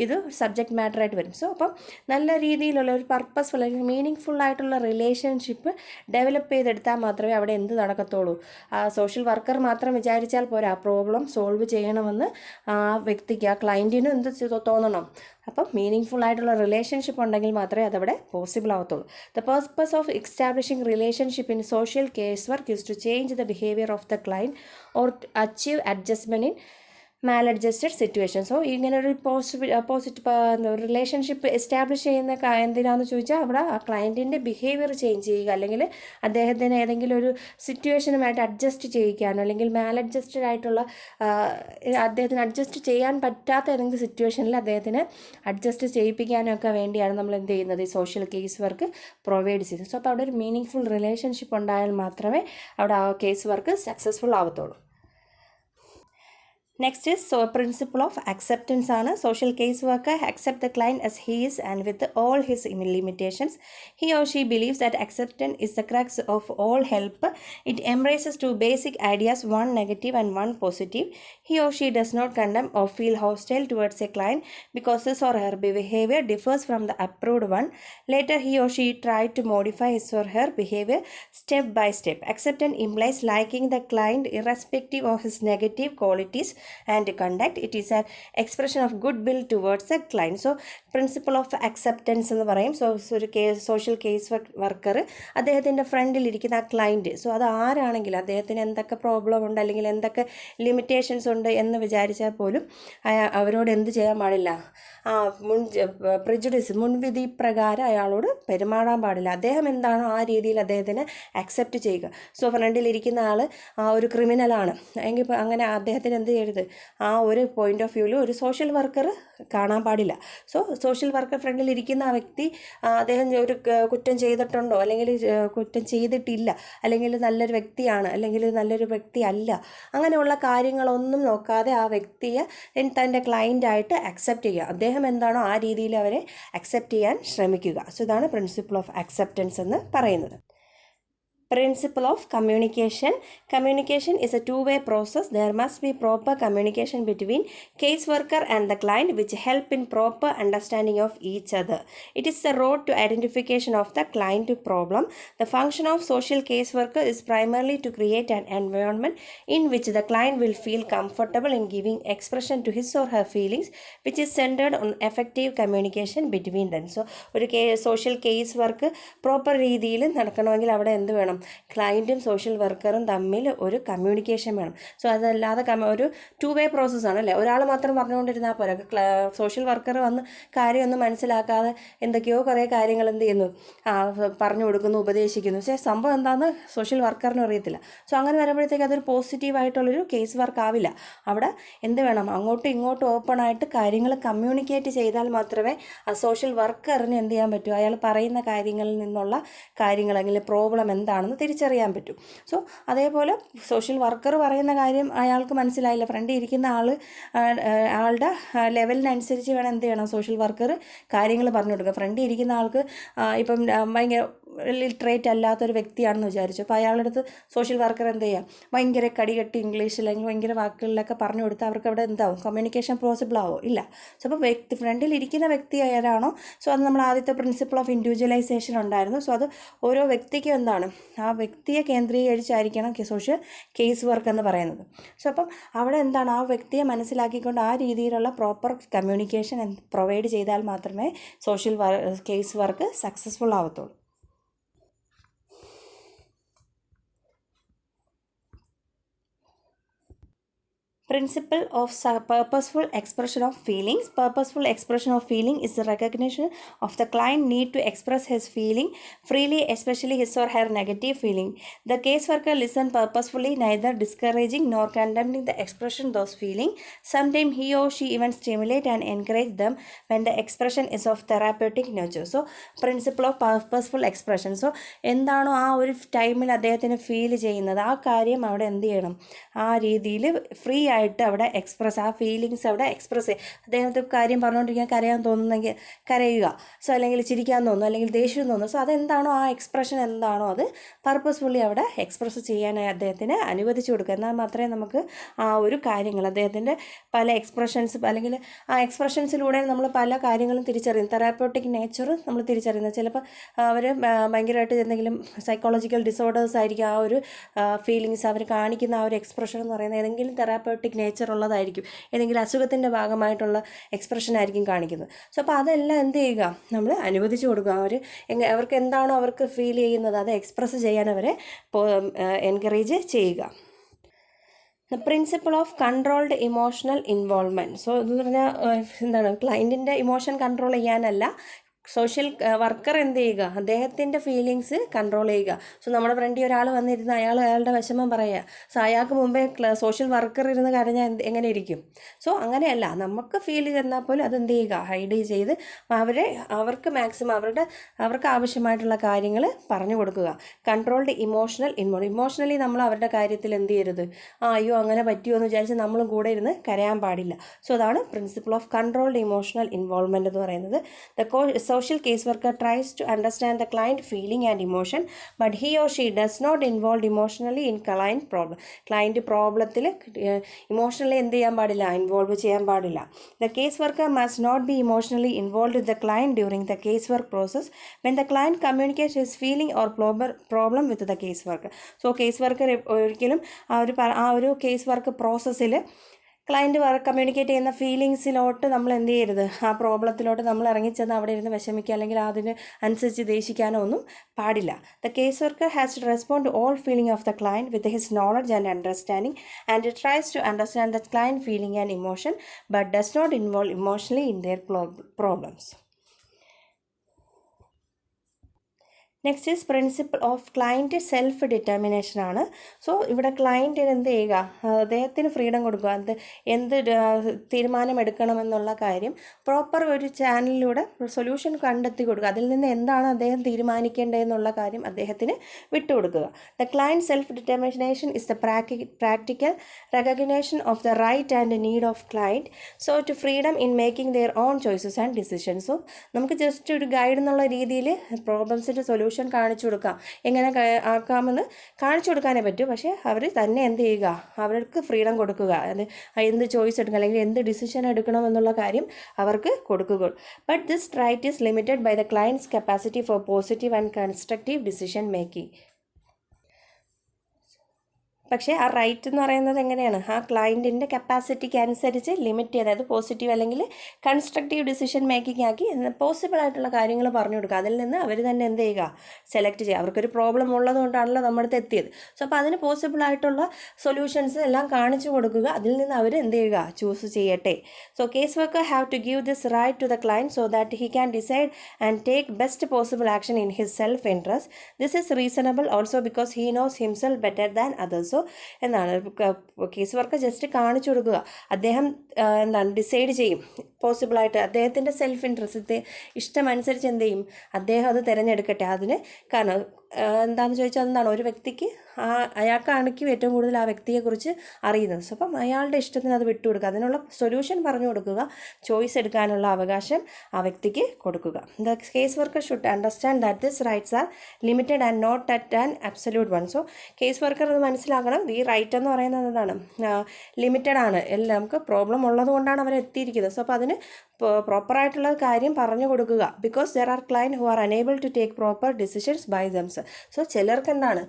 ഇത് സബ്ജക്റ്റ് മാറ്ററായിട്ട് വരും. സോ അപ്പം നല്ല രീതിയിലുള്ള ഒരു പർപ്പസ്ഫുൾ അല്ലെങ്കിൽ മീനിങ് ഫുള്ളായിട്ടുള്ള റിലേഷൻഷിപ്പ് ഡെവലപ്പ് ചെയ്തെടുത്താൽ മാത്രമേ അവിടെ എന്ത് നടക്കത്തുള്ളൂ, ആ സോഷ്യൽ വർക്കർ മാത്രം വിചാരിച്ചാൽ പോരാ, ആ പ്രോബ്ലം സോൾവ് ചെയ്യണമെന്ന് ആ വ്യക്തിക്ക് ആ ക്ലയൻറ്റിന് എന്ത് തോന്നണം, അപ്പം മീനിങ് ഫുള്ളായിട്ടുള്ള റിലേഷൻഷിപ്പ് ഉണ്ടെങ്കിൽ മാത്രമേ അതവിടെ പോസിബിൾ ആവത്തുള്ളൂ. The purpose of establishing relationship in social case work is to change the behaviour of the client or achieve adjustment in maladjusted situation. So ഇങ്ങനെ ഒരു പോസിറ്റീവ് റിലേഷൻഷിപ്പ് എസ്റ്റാബ്ലിഷ് ചെയ്യുന്ന എന്തിനാണെന്ന് ചോദിച്ചാൽ അവിടെ ആ ക്ലയൻറ്റിൻ്റെ ബിഹേവിയർ ചേഞ്ച് ചെയ്യുക, അല്ലെങ്കിൽ അദ്ദേഹത്തിന് ഏതെങ്കിലും ഒരു സിറ്റുവേഷനുമായിട്ട് അഡ്ജസ്റ്റ് ചെയ്യിക്കാനോ, അല്ലെങ്കിൽ മാലഡ്ജസ്റ്റഡ് ആയിട്ടുള്ള അദ്ദേഹത്തിന് അഡ്ജസ്റ്റ് ചെയ്യാൻ പറ്റാത്ത ഏതെങ്കിലും സിറ്റുവേഷനിൽ അദ്ദേഹത്തിന് അഡ്ജസ്റ്റ് ചെയ്യിപ്പിക്കാനോ ഒക്കെ വേണ്ടിയാണ് നമ്മൾ എന്ത് ചെയ്യുന്നത്, ഈ സോഷ്യൽ കേസ് വർക്ക് പ്രൊവൈഡ് ചെയ്യുന്നത്. സോ അപ്പോൾ അവിടെ ഒരു മീനിങ് ഫുൾ റിലേഷൻഷിപ്പ് ഉണ്ടായാൽ മാത്രമേ അവിടെ ആ കേസ് വർക്ക് സക്സസ്ഫുൾ ആവത്തുള്ളൂ. Next is principle of acceptance ആണ്. Social case worker accept the client as he is and with all his limitations. He or she believes that acceptance is the crux of all help. It embraces two basic ideas, one negative and one positive. He or she does not condemn or feel hostile towards a client because his or her behavior differs from the approved one. Later he or she tried to modify his or her behavior step by step. Acceptance implies liking the client irrespective of his negative qualities and conduct. It is an expression of goodwill towards a client. So principle of acceptance എന്ന് പറയും. ഒരു social case worker അദ്ദേഹത്തിൻ്റെ ഫ്രണ്ടിലിരിക്കുന്ന ആ client, so അത് ആരാണെങ്കിലും അദ്ദേഹത്തിന് എന്തൊക്കെ problem ഉണ്ട് അല്ലെങ്കിൽ എന്തൊക്കെ ലിമിറ്റേഷൻസ് ഉണ്ട് എന്ന് വിചാരിച്ചാൽ പോലും അവരോട് എന്ത് ചെയ്യാൻ പാടില്ല, മുൻവിധി പ്രകാരം അയാളോട് പെരുമാറാൻ പാടില്ല. അദ്ദേഹം എന്താണോ ആ രീതിയിൽ അദ്ദേഹത്തിന് അക്സെപ്റ്റ് ചെയ്യുക. സോ ഫ്രണ്ടിലിരിക്കുന്ന ആൾ ഒരു ക്രിമിനലാണ് എങ്കിൽ അങ്ങനെ അദ്ദേഹത്തിന് എന്ത് ചെയ്യരുത്, ആ ഒരു പോയിൻ്റ് ഓഫ് വ്യൂവിൽ ഒരു സോഷ്യൽ വർക്കർ കാണാൻ പാടില്ല. സോ സോഷ്യൽ വർക്കർ ഫ്രണ്ടിലിരിക്കുന്ന ആ വ്യക്തി അദ്ദേഹം ഒരു കുറ്റം ചെയ്തിട്ടുണ്ടോ അല്ലെങ്കിൽ കുറ്റം ചെയ്തിട്ടില്ല, അല്ലെങ്കിൽ നല്ലൊരു വ്യക്തിയാണ് അല്ലെങ്കിൽ നല്ലൊരു വ്യക്തി അല്ല, അങ്ങനെയുള്ള കാര്യങ്ങളൊന്നും നോക്കാതെ ആ വ്യക്തിയെ തൻ്റെ ക്ലയൻ്റായിട്ട് അക്സെപ്റ്റ് ചെയ്യുക. അദ്ദേഹം എന്താണോ ആ രീതിയിൽ അവരെ അക്സെപ്റ്റ് ചെയ്യാൻ ശ്രമിക്കുക. സോ ഇതാണ് പ്രിൻസിപ്പിൾ ഓഫ് അക്സെപ്റ്റൻസ് എന്ന് പറയുന്നത്. Principle of communication. Communication is a two-way process. There must be proper communication between case worker and the client which help in proper understanding of each other. It is the road to identification of the client problem. The function of social case worker is primarily to create an environment in which the client will feel comfortable in giving expression to his or her feelings, which is centered on effective communication between them. So ഒരു social case work proper രീതിയിൽ നടക്കണമെങ്കിൽ അവിടെ എന്ത് വേണം, ക്ലയൻറ്റും social വർക്കറും തമ്മിൽ ഒരു communication വേണം. So അതല്ലാതെ ഒരു ടു വേ പ്രോസസ്സാണ് അല്ലേ, ഒരാൾ മാത്രം പറഞ്ഞുകൊണ്ടിരുന്നാൽ പോരാ. സോഷ്യൽ വർക്കർ വന്ന് കാര്യമൊന്നും മനസ്സിലാക്കാതെ എന്തൊക്കെയോ കുറേ കാര്യങ്ങൾ എന്ത് ചെയ്യുന്നു, പറഞ്ഞു കൊടുക്കുന്നു, ഉപദേശിക്കുന്നു. പക്ഷേ സംഭവം എന്താണെന്ന് സോഷ്യൽ വർക്കറിനും അറിയത്തില്ല. സോ അങ്ങനെ വരുമ്പോഴത്തേക്ക് അതൊരു പോസിറ്റീവായിട്ടുള്ളൊരു കേസ് വർക്ക് ആവില്ല. അവിടെ എന്ത് വേണം, അങ്ങോട്ടും ഇങ്ങോട്ടും ഓപ്പണായിട്ട് കാര്യങ്ങൾ കമ്മ്യൂണിക്കേറ്റ് ചെയ്താൽ മാത്രമേ ആ സോഷ്യൽ വർക്കറിന് എന്ത് ചെയ്യാൻ പറ്റൂ, അയാൾ പറയുന്ന കാര്യങ്ങളിൽ നിന്നുള്ള കാര്യങ്ങൾ അല്ലെങ്കിൽ പ്രോബ്ലം എന്താണെന്ന് തിരിച്ചറിയാൻ പറ്റും. സോ അതേപോലെ സോഷ്യൽ വർക്കർ പറയുന്ന കാര്യം അയാൾക്ക് മനസ്സിലായില്ല, ഫ്രണ്ടിൽ ഇരിക്കുന്ന ആളുടെ ലെവലിനനുസരിച്ച് വേണം എന്ത് ചെയ്യണം, സോഷ്യൽ വർക്കർ കാര്യങ്ങൾ പറഞ്ഞു കൊടുക്കുക. ഫ്രണ്ടിൽ ഇരിക്കുന്ന ആൾക്ക് ഇപ്പം ഭയങ്കര ലിറ്ററേറ്റ് അല്ലാത്തൊരു വ്യക്തിയാണെന്ന് വിചാരിച്ചു. അപ്പോൾ അയാളുടെ അടുത്ത് സോഷ്യൽ വർക്കർ എന്ത് ചെയ്യുക, ഭയങ്കര കടികെട്ടി ഇംഗ്ലീഷ് അല്ലെങ്കിൽ ഭയങ്കര വാക്കുകളിലൊക്കെ പറഞ്ഞു കൊടുത്താൽ അവർക്ക് അവിടെ എന്താവും, കമ്മ്യൂണിക്കേഷൻ പോസിബിൾ ആവോ, ഇല്ല. സോ അപ്പോൾ ഫ്രണ്ടിൽ ഇരിക്കുന്ന വ്യക്തി ആരാണോ, സോ അത് നമ്മൾ ആദ്യത്തെ പ്രിൻസിപ്പിൾ ഓഫ് ഇൻഡിവിജ്വലൈസേഷൻ ഉണ്ടായിരുന്നു. സോ അത് ഓരോ വ്യക്തിക്കും എന്താണ്, ആ വ്യക്തിയെ കേന്ദ്രീകരിച്ചായിരിക്കണം സോഷ്യൽ കേസ് വർക്ക് എന്ന് പറയുന്നത്. സോ അപ്പം അവിടെ എന്താണ്, ആ വ്യക്തിയെ മനസ്സിലാക്കിക്കൊണ്ട് ആ രീതിയിലുള്ള പ്രോപ്പർ കമ്മ്യൂണിക്കേഷൻ പ്രൊവൈഡ് ചെയ്താൽ മാത്രമേ സോഷ്യൽ കേസ് വർക്ക് സക്സസ്ഫുൾ ആവത്തുള്ളൂ. Principle of purposeful expression of feelings. Purposeful expression of feeling is the recognition of the client need to express his feeling freely, especially his or her negative feeling. The case worker listen purposefully, neither discouraging nor condemning the expression of those feelings. Sometimes he or she even stimulate and encourage them when the expression is of therapeutic nature. So principle of purposeful expression. So എന്താണോ ആ ഒരു ടൈമിൽ അദ്ദേഹത്തിന് feel ചെയ്യുന്നത്, ആ കാര്യം അവിടെ എന്ത് ചെയ്യണം, ആ രീതിയിൽ ഫ്രീ ആയിട്ട് അവിടെ എക്സ്പ്രസ്, ആ ഫീലിങ്സ് അവിടെ എക്സ്പ്രസ് ചെയ്യുക. അദ്ദേഹത്തെ കാര്യം പറഞ്ഞുകൊണ്ടിരിക്കാൻ കരയാൻ തോന്നുന്നെങ്കിൽ കരയുക, സോ അല്ലെങ്കിൽ ചിരിക്കാൻ തോന്നുന്നു, അല്ലെങ്കിൽ ദേഷ്യം തോന്നുന്നു. സോ അതെന്താണോ ആ എക്സ്പ്രഷൻ എന്താണോ അത് പർപ്പസ്ഫുള്ളി അവിടെ എക്സ്പ്രസ് ചെയ്യാനായി അദ്ദേഹത്തിന് അനുവദിച്ചു കൊടുക്കുക. എന്നാൽ മാത്രമേ നമുക്ക് ആ ഒരു കാര്യങ്ങൾ അദ്ദേഹത്തിൻ്റെ പല എക്സ്പ്രഷൻസ് അല്ലെങ്കിൽ ആ എക്സ്പ്രഷൻസിലൂടെ നമ്മൾ പല കാര്യങ്ങളും തിരിച്ചറിയും. തെറാപ്യൂട്ടിക് നേച്ചർ നമ്മൾ തിരിച്ചറിയുന്നത്. ചിലപ്പോൾ അവർ ഭയങ്കരമായിട്ട് എന്തെങ്കിലും സൈക്കോളജിക്കൽ ഡിസോർഡേഴ്സ് ആയിരിക്കും ആ ഒരു ഫീലിങ്സ് അവർ കാണിക്കുന്ന ആ ഒരു എക്സ്പ്രഷൻ എന്ന് പറയുന്നത് ഏതെങ്കിലും തെറാപ്യൂട്ടിക് നേച്ചർ ഉള്ളതായിരിക്കും, ഏതെങ്കിലും അസുഖത്തിൻ്റെ ഭാഗമായിട്ടുള്ള എക്സ്പ്രഷൻ ആയിരിക്കും കാണിക്കുന്നത്. സോ അപ്പോൾ അതെല്ലാം എന്ത് ചെയ്യുക, നമ്മൾ അനുവദിച്ചു കൊടുക്കുക. അവർക്ക് എന്താണോ അവർക്ക് ഫീൽ ചെയ്യുന്നത് അത് എക്സ്പ്രസ് ചെയ്യാൻ അവരെ എൻകറേജ് ചെയ്യുക. Principle of controlled emotional involvement. So ഇതെന്ന് പറഞ്ഞാൽ എന്താണ്, ക്ലയൻറ്റിൻ്റെ ഇമോഷൻ കൺട്രോൾ ചെയ്യാനല്ല, സോഷ്യൽ വർക്കർ എന്ത് ചെയ്യുക, അദ്ദേഹത്തിൻ്റെ ഫീലിങ്സ് കൺട്രോൾ ചെയ്യുക. സോ നമ്മുടെ ഫ്രണ്ടിൽ ഒരാൾ വന്നിരുന്ന് അയാളുടെ വിഷമം പറയുക. സോ അയാൾക്ക് മുമ്പേ സോഷ്യൽ വർക്കർ ഇരുന്ന് കരഞ്ഞാൽ എങ്ങനെ ഇരിക്കും? സോ അങ്ങനെയല്ല, നമുക്ക് ഫീൽ ചെന്നാൽ പോലും അതെന്ത് ചെയ്യുക, ഹൈഡ് ചെയ്ത് അവർക്ക് മാക്സിമം അവർക്ക് ആവശ്യമായിട്ടുള്ള കാര്യങ്ങൾ പറഞ്ഞു കൊടുക്കുക. കൺട്രോൾഡ് ഇമോഷണൽ ഇമോഷണലി നമ്മൾ അവരുടെ കാര്യത്തിൽ എന്ത് ചെയ്യരുത്, അയ്യോ അങ്ങനെ പറ്റുമോ എന്ന് വിചാരിച്ച് നമ്മളും കൂടെ ഇരുന്ന് കരയാൻ പാടില്ല. സോ അതാണ് principle of controlled emotional involvement എന്ന് പറയുന്നത്. Social caseworker tries to understand the client feeling and emotion, but he or she does not involve emotionally in client problem. Client പ്രോബ്ലത്തിൽ ഇമോഷണലി എന്ത് ചെയ്യാൻ പാടില്ല, ഇൻവോൾവ് ചെയ്യാൻ പാടില്ല. The caseworker must not be emotionally involved with the client during the casework process when the client communicates his feeling or problem with the caseworker. So caseworker ഒരിക്കലും ആ ഒരു case work പ്രോസസ്സിൽ client communicate ചെയ്യുന്ന ഫീലിങ്സിലോട്ട് നമ്മൾ എന്ത് ചെയ്യരുത്, ആ പ്രോബ്ലത്തിലോട്ട് നമ്മൾ ഇറങ്ങിച്ചെന്ന് അവിടെ ഇരുന്ന് വിഷമിക്കുക അല്ലെങ്കിൽ അതിന് അനുസരിച്ച് ദേഷിക്കാനോ ഒന്നും പാടില്ല. The case worker has to respond to all feeling of the client with his knowledge and understanding and tries to understand the client feeling and emotion but does not involve emotionally in their problems. Next is principle of client self determination ആണ്. So ഇവിടെ ക്ലയൻറ്റിന് എന്ത് ചെയ്യുക, അദ്ദേഹത്തിന് freedom കൊടുക്കുക, എന്ത് തീരുമാനം എടുക്കണമെന്നുള്ള കാര്യം പ്രോപ്പർ ഒരു ചാനലിലൂടെ സൊല്യൂഷൻ കണ്ടെത്തി കൊടുക്കുക. അതിൽ നിന്ന് എന്താണ് അദ്ദേഹം തീരുമാനിക്കേണ്ടതെന്നുള്ള കാര്യം അദ്ദേഹത്തിന് വിട്ടുകൊടുക്കുക. The client self determination is the practical recognition of the right and need of client so to freedom in making their own choices and decisions. So നമുക്ക് ജസ്റ്റ് ഒരു ഗൈഡ് എന്നുള്ള രീതിയിൽ പ്രോബ്ലംസിൻ്റെ സൊല്യൂഷൻ കാണിച്ചു കൊടുക്കാം, എങ്ങനെ ആക്കാമെന്ന് കാണിച്ചു കൊടുക്കാനേ പറ്റൂ. പക്ഷേ അവർ തന്നെ എന്ത് ചെയ്യുക, അവർക്ക് ഫ്രീഡം കൊടുക്കുക, അത് എന്ത് ചോയ്സ് എടുക്കണം അല്ലെങ്കിൽ എന്ത് ഡിസിഷൻ എടുക്കണമെന്നുള്ള കാര്യം അവർക്ക് കൊടുക്കുക. But this right is limited by the client's capacity for positive and constructive decision making. പക്ഷേ ആ റൈറ്റ് എന്ന് പറയുന്നത് എങ്ങനെയാണ്, ആ ക്ലയൻറ്റിൻ്റെ കപ്പാസിറ്റിക്ക് അനുസരിച്ച് ലിമിറ്റ് ചെയ്ത്, അതായത് പോസിറ്റീവ് അല്ലെങ്കിൽ കൺസ്ട്രക്റ്റീവ് ഡിസിഷൻ മേക്കിംഗ് ആക്കി പോസിബിൾ ആയിട്ടുള്ള കാര്യങ്ങൾ പറഞ്ഞു കൊടുക്കുക. അതിൽ നിന്ന് അവർ തന്നെ എന്ത് ചെയ്യുക, സെലക്ട് ചെയ്യുക. അവർക്കൊരു പ്രോബ്ലം ഉള്ളതുകൊണ്ടാണല്ലോ നമ്മുടെ അടുത്ത് എത്തിയത്. സോ അപ്പോൾ അതിന് പോസിബിൾ ആയിട്ടുള്ള സൊല്യൂഷൻസ് എല്ലാം കാണിച്ചു കൊടുക്കുക. അതിൽ നിന്ന് അവർ എന്ത് ചെയ്യുക, ചൂസ് ചെയ്യട്ടെ. So case worker have to give this right to the client so that he can decide and take best possible action in his self interest. This is reasonable also because he knows himself better than others. So എന്നാണ് case work just കാണിച്ചു കൊടുക്കുക. അദ്ദേഹം decide ചെയ്യും പോസിബിളായിട്ട്, അദ്ദേഹത്തിൻ്റെ self interest ഇഷ്ടമനുസരിച്ച് എന്ത് ചെയ്യും, അദ്ദേഹം അത് തിരഞ്ഞെടുക്കട്ടെ. അതിന് കാരണം എന്താണെന്ന് ചോദിച്ചാൽ എന്താണ്, ഒരു വ്യക്തിക്ക് അയാൾക്കാണെങ്കിൽ ഏറ്റവും കൂടുതൽ ആ വ്യക്തിയെക്കുറിച്ച് അറിയുന്നത്. സോ അപ്പം അയാളുടെ ഇഷ്ടത്തിന് അത് വിട്ടുകൊടുക്കുക, അതിനുള്ള സൊല്യൂഷൻ പറഞ്ഞു കൊടുക്കുക, ചോയ്സ് എടുക്കാനുള്ള അവകാശം ആ വ്യക്തിക്ക് കൊടുക്കുക. The case worker should understand that this rights are limited and not at an absolute one. So case worker അത് മനസ്സിലാക്കണം, ഈ റൈറ്റ് എന്ന് പറയുന്നത് എന്താണ്, ലിമിറ്റഡ് ആണ്. എല്ലാം നമുക്ക് പ്രോബ്ലം ഉള്ളത് കൊണ്ടാണ് അവർ എത്തിയിരിക്കുന്നത്. സോ അപ്പോൾ അതിന് പ്രോപ്പറായിട്ടുള്ള കാര്യം പറഞ്ഞു കൊടുക്കുക. Because there are client who are unable to take proper decisions by themselves. So ചിലർക്ക് എന്താണ്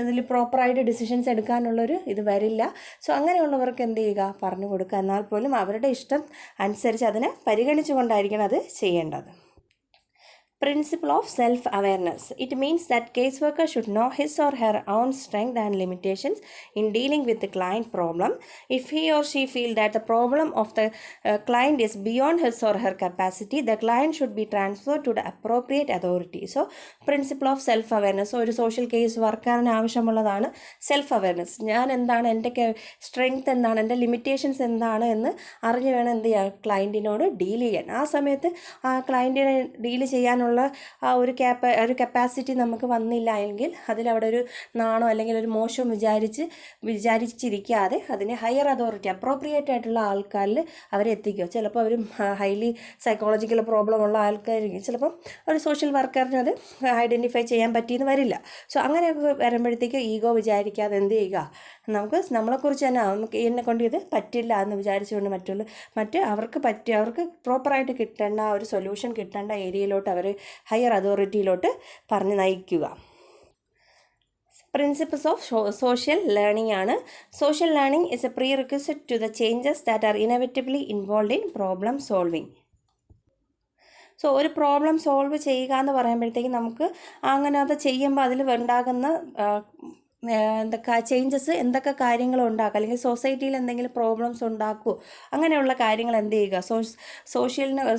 ഇതിൽ പ്രോപ്പറായിട്ട് ഡിസിഷൻസ് എടുക്കാനുള്ളൊരു ഇത് വരില്ല. സോ അങ്ങനെയുള്ളവർക്ക് എന്ത് ചെയ്യുക, പറഞ്ഞു കൊടുക്കുക. എന്നാൽ പോലും അവരുടെ ഇഷ്ടം അനുസരിച്ച് അതിനെ പരിഗണിച്ചുകൊണ്ടായിരിക്കണം അത് ചെയ്യേണ്ടത്. Principle of self-awareness. It means that caseworker should know his or her own strength and limitations in dealing with the client problem. If he or she feel that the problem of the client is beyond his or her capacity, the client should be transferred to the appropriate authority. So, principle of self-awareness. ഒരു social case വർക്കാറിന് ആവശ്യമുള്ളതാണ് self awareness. ഞാൻ എന്താണ്, എൻ്റെ strength എന്താണ്, എൻ്റെ limitations എന്താണ് എന്ന് അറിഞ്ഞ് വേണം എന്ത് ചെയ്യാൻ, ക്ലയൻറ്റിനോട് ഡീൽ ചെയ്യാൻ. ആ സമയത്ത് ആ ക്ലയൻറ്റിനെ ഡീൽ ചെയ്യാനുള്ള ആ ഒരു കപ്പാസിറ്റി നമുക്ക് വന്നില്ല എങ്കിൽ അതിലവിടെ ഒരു നാണോ അല്ലെങ്കിൽ ഒരു മോശം വിചാരിച്ചിരിക്കാതെ അതിനെ ഹയർ അതോറിറ്റി, അപ്രോപ്രിയേറ്റ് ആയിട്ടുള്ള ആൾക്കാരിൽ അവരെ എത്തിക്കുക. ചിലപ്പോൾ അവർ ഹൈലി സൈക്കോളജിക്കൽ പ്രോബ്ലം ഉള്ള ആൾക്കാർക്ക് ചിലപ്പം ഒരു സോഷ്യൽ വർക്കറിന് അത് ഐഡൻറ്റിഫൈ ചെയ്യാൻ പറ്റിയെന്ന് വരില്ല. സോ അങ്ങനെയൊക്കെ വരുമ്പോഴത്തേക്ക് ഈഗോ വിചാരിക്കാതെ എന്ത് ചെയ്യുക, നമ്മളെക്കുറിച്ച് തന്നെ നമുക്ക് എന്നെ കൊണ്ട് ഇത് പറ്റില്ല എന്ന് വിചാരിച്ചുകൊണ്ട് അവർക്ക് പ്രോപ്പറായിട്ട് കിട്ടേണ്ട ഒരു സൊല്യൂഷൻ കിട്ടേണ്ട ഏരിയയിലോട്ട് അവർ ഹയർ അതോറിറ്റിയിലോട്ട് പറഞ്ഞ് നയിക്കുക. പ്രിൻസിപ്പിൾസ് ഓഫ് സോഷ്യൽ ലേണിംഗ് ആണ്. Social learning is a prerequisite to the changes that are inevitably involve in problem solving. So ഒരു പ്രോബ്ലം സോൾവ് ചെയ്യുക എന്ന് പറയുമ്പോഴത്തേക്കും നമുക്ക് അങ്ങനെ അത് ചെയ്യുമ്പോൾ അതിൽ ഉണ്ടാകുന്ന എന്തൊക്കെ ചേഞ്ചസ്, എന്തൊക്കെ കാര്യങ്ങൾ ഉണ്ടാക്കുക, അല്ലെങ്കിൽ സൊസൈറ്റിയിൽ എന്തെങ്കിലും പ്രോബ്ലംസ് ഉണ്ടാക്കുമോ, അങ്ങനെയുള്ള കാര്യങ്ങൾ എന്ത് ചെയ്യുക.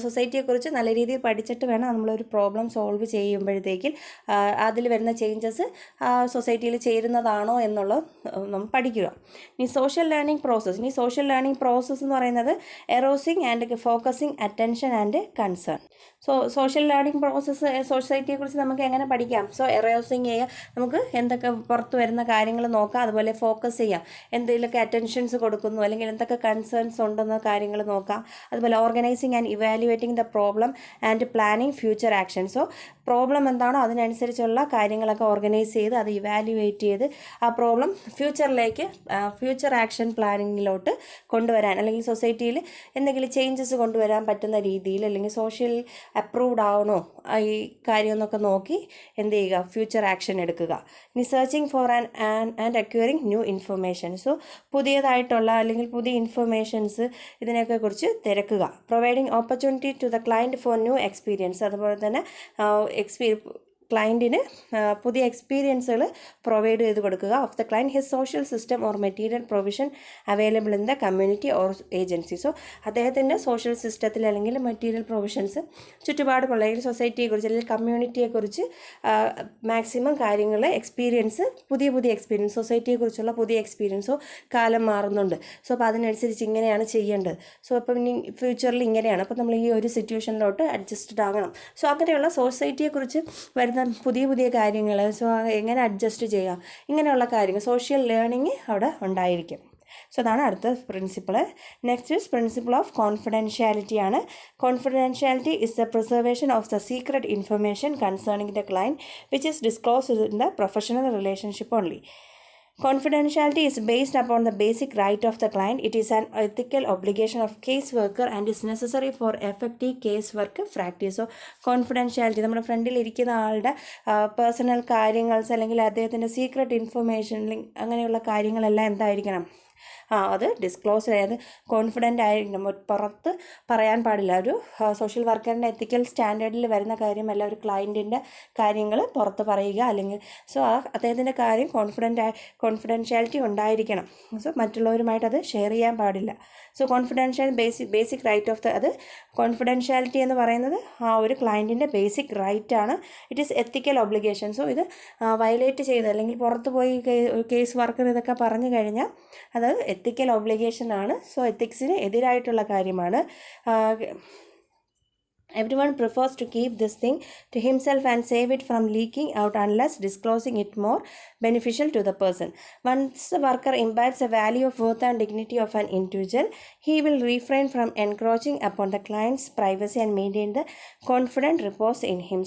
സൊസൈറ്റിയെക്കുറിച്ച് നല്ല രീതിയിൽ പഠിച്ചിട്ട് വേണം നമ്മളൊരു പ്രോബ്ലം സോൾവ് ചെയ്യുമ്പോഴത്തേക്കും അതിൽ വരുന്ന ചേഞ്ചസ് സൊസൈറ്റിയിൽ ചേരുന്നതാണോ എന്നുള്ളത് നമ്മൾ പഠിക്കുക. ഇനി സോഷ്യൽ ലേണിംഗ് പ്രോസസ്സ് എന്ന് പറയുന്നത് arousing and focusing attention and concern. Social learning process സൊസൈറ്റിയെക്കുറിച്ച് നമുക്ക് എങ്ങനെ പഠിക്കാം. എറോസിങ് ചെയ്യുക, നമുക്ക് എന്തൊക്കെ പുറത്ത് വരുന്ന കാര്യങ്ങൾ നോക്കാം, അതുപോലെ ഫോക്കസ് ചെയ്യാം, എന്തെങ്കിലുമൊക്കെ അറ്റൻഷൻസ് കൊടുക്കുന്നു അല്ലെങ്കിൽ എന്തൊക്കെ കൺസേൺസ് ഉണ്ടെന്ന കാര്യങ്ങൾ നോക്കാം. അതുപോലെ organising and evaluating the problem and planning future action. Problem എന്താണോ അതിനനുസരിച്ചുള്ള കാര്യങ്ങളൊക്കെ ഓർഗനൈസ് ചെയ്ത് അത് ഇവാലുവേറ്റ് ചെയ്ത് ആ പ്രോബ്ലം ഫ്യൂച്ചർ ആക്ഷൻ പ്ലാനിങ്ങിലോട്ട് കൊണ്ടുവരാൻ, അല്ലെങ്കിൽ സൊസൈറ്റിയിൽ എന്തെങ്കിലും ചേഞ്ചസ് കൊണ്ടുവരാൻ പറ്റുന്ന രീതിയിൽ, അല്ലെങ്കിൽ സോഷ്യൽ അപ്രൂവ്ഡ് ആവണോ ഈ കാര്യം എന്നൊക്കെ നോക്കി എന്ത് ചെയ്യുക, ഫ്യൂച്ചർ ആക്ഷൻ എടുക്കുക. ഇനി searching for and acquiring new information. പുതിയതായിട്ടുള്ള അല്ലെങ്കിൽ പുതിയ ഇൻഫർമേഷൻസ് ഇതിനൊക്കെ കുറിച്ച് തിരക്കുക. Providing opportunity to the client for new experience. അതുപോലെ തന്നെ ക്ലയൻറ്റിന് പുതിയ എക്സ്പീരിയൻസുകൾ പ്രൊവൈഡ് ചെയ്ത് കൊടുക്കുക. Of the client his social system or material provision available in the community or agency. അദ്ദേഹത്തിൻ്റെ സോഷ്യൽ സിസ്റ്റത്തിൽ അല്ലെങ്കിൽ മെറ്റീരിയൽ പ്രൊവിഷൻസ് ചുറ്റുപാടുമുള്ള അല്ലെങ്കിൽ സൊസൈറ്റിയെക്കുറിച്ച് അല്ലെങ്കിൽ കമ്മ്യൂണിറ്റിയെക്കുറിച്ച് മാക്സിമം കാര്യങ്ങൾ പുതിയ എക്സ്പീരിയൻസ് സൊസൈറ്റിയെക്കുറിച്ചുള്ള പുതിയ എക്സ്പീരിയൻസോ കാലം മാറുന്നുണ്ട്. അപ്പോൾ അതിനനുസരിച്ച് ഇങ്ങനെയാണ് ചെയ്യേണ്ടത്. അപ്പം ഇനി ഫ്യൂച്ചറിൽ ഇങ്ങനെയാണ്, അപ്പോൾ നമ്മൾ ഈ ഒരു സിറ്റുവേഷനിലോട്ട് അഡ്ജസ്റ്റഡ് ആകണം. അങ്ങനെയുള്ള സൊസൈറ്റിയെക്കുറിച്ച് വരുന്ന പുതിയ കാര്യങ്ങൾ എങ്ങനെ അഡ്ജസ്റ്റ് ചെയ്യാം, ഇങ്ങനെയുള്ള കാര്യങ്ങൾ സോഷ്യൽ ലേണിംഗ് അവിടെ ഉണ്ടായിരിക്കും. അതാണ് അടുത്ത principle. Next is principle of confidentiality ആണ്. Confidentiality is the preservation of the secret information concerning the client which is disclosed in the professional relationship only. Confidentiality is based upon the basic right of the client. It is an ethical obligation of caseworker and is necessary for effective casework practice. Confidentiality നമ്മുടെ ഫ്രണ്ടിൽ ഇരിക്കുന്ന ആളുടെ personal കാര്യങ്ങൾ അല്ലെങ്കിൽ അദ്ദേഹത്തിൻ്റെ secret information അങ്ങനെയുള്ള കാര്യങ്ങളെല്ലാം എന്തായിരിക്കണം, അത് ഡിസ്ക്ലോസ് ചെയ്യാതെ കോൺഫിഡൻ്റ് ആയിരിക്കണം. പുറത്ത് പറയാൻ പാടില്ല. ഒരു സോഷ്യൽ വർക്കറിൻ്റെ എത്തിക്കൽ സ്റ്റാൻഡേർഡിൽ വരുന്ന കാര്യമല്ല ഒരു ക്ലയൻറ്റിൻ്റെ കാര്യങ്ങൾ പുറത്ത് പറയുക, അല്ലെങ്കിൽ അദ്ദേഹത്തിൻ്റെ കാര്യം കോൺഫിഡൻഷ്യാലിറ്റി ഉണ്ടായിരിക്കണം. മറ്റുള്ളവരുമായിട്ട് അത് ഷെയർ ചെയ്യാൻ പാടില്ല. ബേസിക് റൈറ്റ് ഓഫ് അത് കോൺഫിഡൻഷ്യാലിറ്റി എന്ന് പറയുന്നത് ഒരു ക്ലയൻറ്റിൻ്റെ ബേസിക് റൈറ്റ് ആണ്. It is ethical obligation. ഇത് വയലേറ്റ് ചെയ്ത് അല്ലെങ്കിൽ പുറത്ത് പോയി കേസ് വർക്കർ ഇതൊക്കെ പറഞ്ഞു കഴിഞ്ഞാൽ അത് എത്തിക്കൽ ഒബ്ലിഗേഷൻ ആണ്. എത്തിക്സിന് എതിരായിട്ടുള്ള കാര്യമാണ്. Everyone prefers to keep this thing to himself and save it from leaking out unless disclosing it more beneficial to the person. Once the worker imbibes the value of worth and dignity of an individual, he will refrain from encroaching upon the client's privacy and maintain the confident repose in him.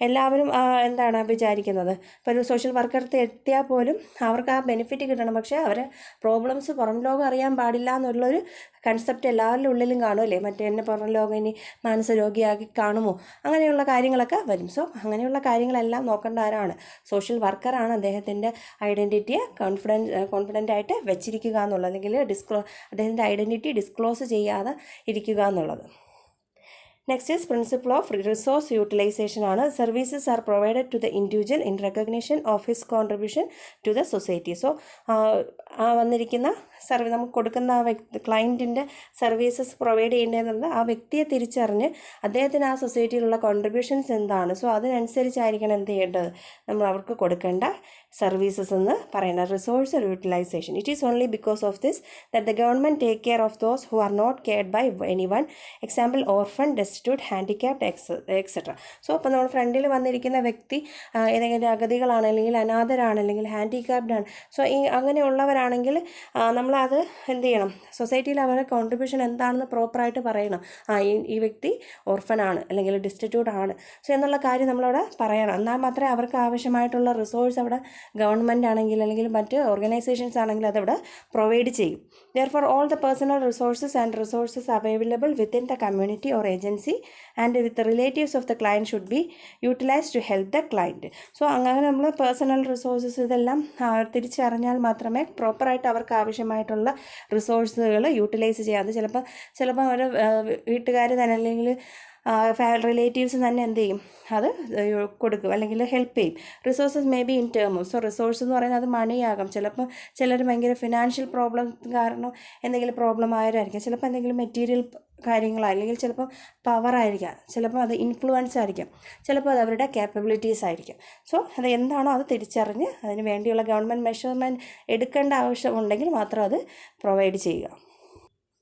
എല്ലാവരും എന്താണ് വിചാരിക്കുന്നത്, ഇപ്പോൾ ഒരു social വർക്കർക്ക് എത്തിയാൽ പോലും അവർക്ക് ആ benefit കിട്ടണം, പക്ഷേ അവരെ പ്രോബ്ലംസ് പുറം ലോകം അറിയാൻ പാടില്ല എന്നുള്ളൊരു കൺസെപ്റ്റ് എല്ലാവരുടെ ഉള്ളിലും കാണുമല്ലേ. എന്നെ പുറം ലോകം ഇനി മാനസരോഗിയാക്കി കാണുമോ, അങ്ങനെയുള്ള കാര്യങ്ങളൊക്കെ വരും. അങ്ങനെയുള്ള കാര്യങ്ങളെല്ലാം നോക്കേണ്ട ആരാണ്, സോഷ്യൽ വർക്കറാണ്. അദ്ദേഹത്തിൻ്റെ ഐഡൻറ്റിറ്റിയെ കോൺഫിഡൻ്റ് ആയിട്ട് വെച്ചിരിക്കുക എന്നുള്ളത്, അല്ലെങ്കിൽ അദ്ദേഹത്തിൻ്റെ ഐഡൻറ്റിറ്റി ഡിസ്ക്ലോസ് ചെയ്യാതെ ഇരിക്കുക എന്നുള്ളത്. Next is principle of resource utilization ആണ്. Services are provided to the individual in recognition of his contribution to the society. വന്നിരിക്കുന്ന നമുക്ക് കൊടുക്കുന്ന ആ ക്ലയൻറ്റിൻ്റെ സർവീസസ് പ്രൊവൈഡ് ചെയ്യേണ്ടതെന്ന് ആ വ്യക്തിയെ തിരിച്ചറിഞ്ഞ് അദ്ദേഹത്തിന് ആ സൊസൈറ്റിയിലുള്ള കോൺട്രിബ്യൂഷൻസ് എന്താണ്, അതിനനുസരിച്ചായിരിക്കണം എന്ത് ചെയ്യേണ്ടത്, നമ്മൾ അവർക്ക് കൊടുക്കേണ്ട സർവീസസ് എന്ന് പറയുന്നത്. Resource utilisation. It is only because of this that the government take care of those who are not cared by any one, example orphan, destitute, handicapped etcetera. അപ്പോൾ നമ്മൾ ഫ്രണ്ടിൽ വന്നിരിക്കുന്ന വ്യക്തി ഏതെങ്കിലും അഗതികളാണ്, അല്ലെങ്കിൽ അനാഥരാണ്, അല്ലെങ്കിൽ ഹാൻഡിക്യാപ്ഡ് ആണ്. അങ്ങനെയുള്ളവരാണെങ്കിൽ നമ്മളത് എന്ത് ചെയ്യണം, സൊസൈറ്റിയിൽ അവരുടെ കോൺട്രിബ്യൂഷൻ എന്താണെന്ന് പ്രോപ്പറായിട്ട് പറയണം. ഈ വ്യക്തി ഓർഫനാണ് അല്ലെങ്കിൽ ഡിസ്റ്റിറ്റ്യൂട്ട് ആണ് എന്നുള്ള കാര്യം നമ്മളവിടെ പറയണം. എന്നാൽ മാത്രമേ അവർക്ക് ആവശ്യമായിട്ടുള്ള റിസോഴ്സ് അവിടെ ഗവൺമെൻറ് ആണെങ്കിൽ അല്ലെങ്കിൽ മറ്റ് ഓർഗനൈസേഷൻസ് ആണെങ്കിൽ അതവിടെ പ്രൊവൈഡ് ചെയ്യും. Therefore, all the personal resources available within the community or agency and with the relatives of the client should be utilized to help the client. അങ്ങനെ നമ്മൾ പേഴ്സണൽ റിസോഴ്സസ് ഇതെല്ലാം തിരിച്ചറിഞ്ഞാൽ മാത്രമേ പ്രോപ്പറായിട്ട് അവർക്ക് ആവശ്യമായിട്ടുള്ള റിസോഴ്സുകൾ യൂട്ടിലൈസ് ചെയ്യാം. അത് ചിലപ്പോൾ ഒരു വീട്ടുകാർ തന്നെ അല്ലെങ്കിൽ റിലേറ്റീവ്സ് തന്നെ എന്ത് ചെയ്യും, അത് കൊടുക്കും അല്ലെങ്കിൽ ഹെൽപ്പ് ചെയ്യും. Resources may be in term. So resource എന്ന് പറയുന്നത് അത് മണിയാകാം. ചിലപ്പോൾ ചിലർ ഭയങ്കര ഫിനാൻഷ്യൽ പ്രോബ്ലം കാരണം എന്തെങ്കിലും പ്രോബ്ലം ആയവരായിരിക്കും. ചിലപ്പോൾ എന്തെങ്കിലും മെറ്റീരിയൽ കാര്യങ്ങളോ അല്ലെങ്കിൽ ചിലപ്പോൾ പവറായിരിക്കാം, ചിലപ്പോൾ അത് ഇൻഫ്ലുവൻസ് ആയിരിക്കും, ചിലപ്പോൾ അത് അവരുടെ ക്യാപ്പബിലിറ്റീസ് ആയിരിക്കും. സോ അത് എന്താണോ അത് തിരിച്ചറിഞ്ഞ് അതിന് വേണ്ടിയുള്ള ഗവൺമെൻറ് മെഷർമെൻറ്റ് എടുക്കേണ്ട ആവശ്യമുണ്ടെങ്കിൽ മാത്രം അത് പ്രൊവൈഡ് ചെയ്യുക.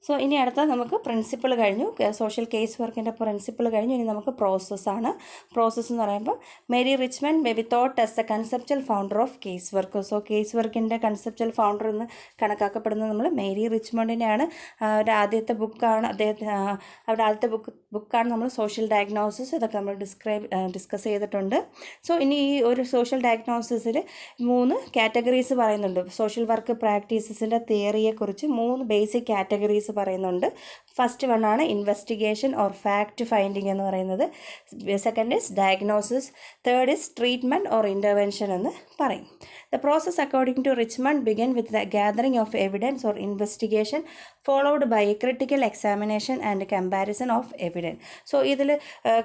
സോ ഇനി അടുത്ത നമുക്ക് പ്രിൻസിപ്പിൾ കഴിഞ്ഞു, സോഷ്യൽ കേസ് വർക്കിൻ്റെ പ്രിൻസിപ്പിൾ കഴിഞ്ഞു. ഇനി നമുക്ക് പ്രോസസ്സാണ്. പ്രോസസ്സ് എന്ന് പറയുമ്പോൾ Mary Richmond may be thought as the conceptual founder of case work. So case വർക്കിൻ്റെ കൺസെപ്റ്റൽ ഫൗണ്ടർ എന്ന് കണക്കാക്കപ്പെടുന്നത് നമ്മൾ മേരി റിച്ച്മണ്ടിനെയാണ്. ഒരു ആദ്യത്തെ ബുക്കാണ് അവരുടെ ആദ്യത്തെ ബുക്കാണ് നമ്മൾ സോഷ്യൽ ഡയഗ്നോസിസ്. ഇതൊക്കെ നമ്മൾ ഡിസ്കസ് ചെയ്തിട്ടുണ്ട്. സോ ഇനി ഈ ഒരു സോഷ്യൽ ഡയഗ്നോസിസിൽ 3 കാറ്റഗറീസ് പറയുന്നുണ്ട്. സോഷ്യൽ വർക്ക് പ്രാക്ടീസസിൻ്റെ തിയറിയെക്കുറിച്ച് 3 ബേസിക് കാറ്റഗറീസ് പറയുന്നുണ്ട്. ഫസ്റ്റ് വൺ ആണ് ഇൻവെസ്റ്റിഗേഷൻ ഓർ ഫാക്ട് ഫൈൻഡിങ് എന്ന് പറയുന്നത്. Second is diagnosis. Third is treatment or intervention എന്ന് പറയും. The process according to Richmond began with the gathering of evidence or investigation followed by critical examination and comparison of evidence. So ഇതിൽ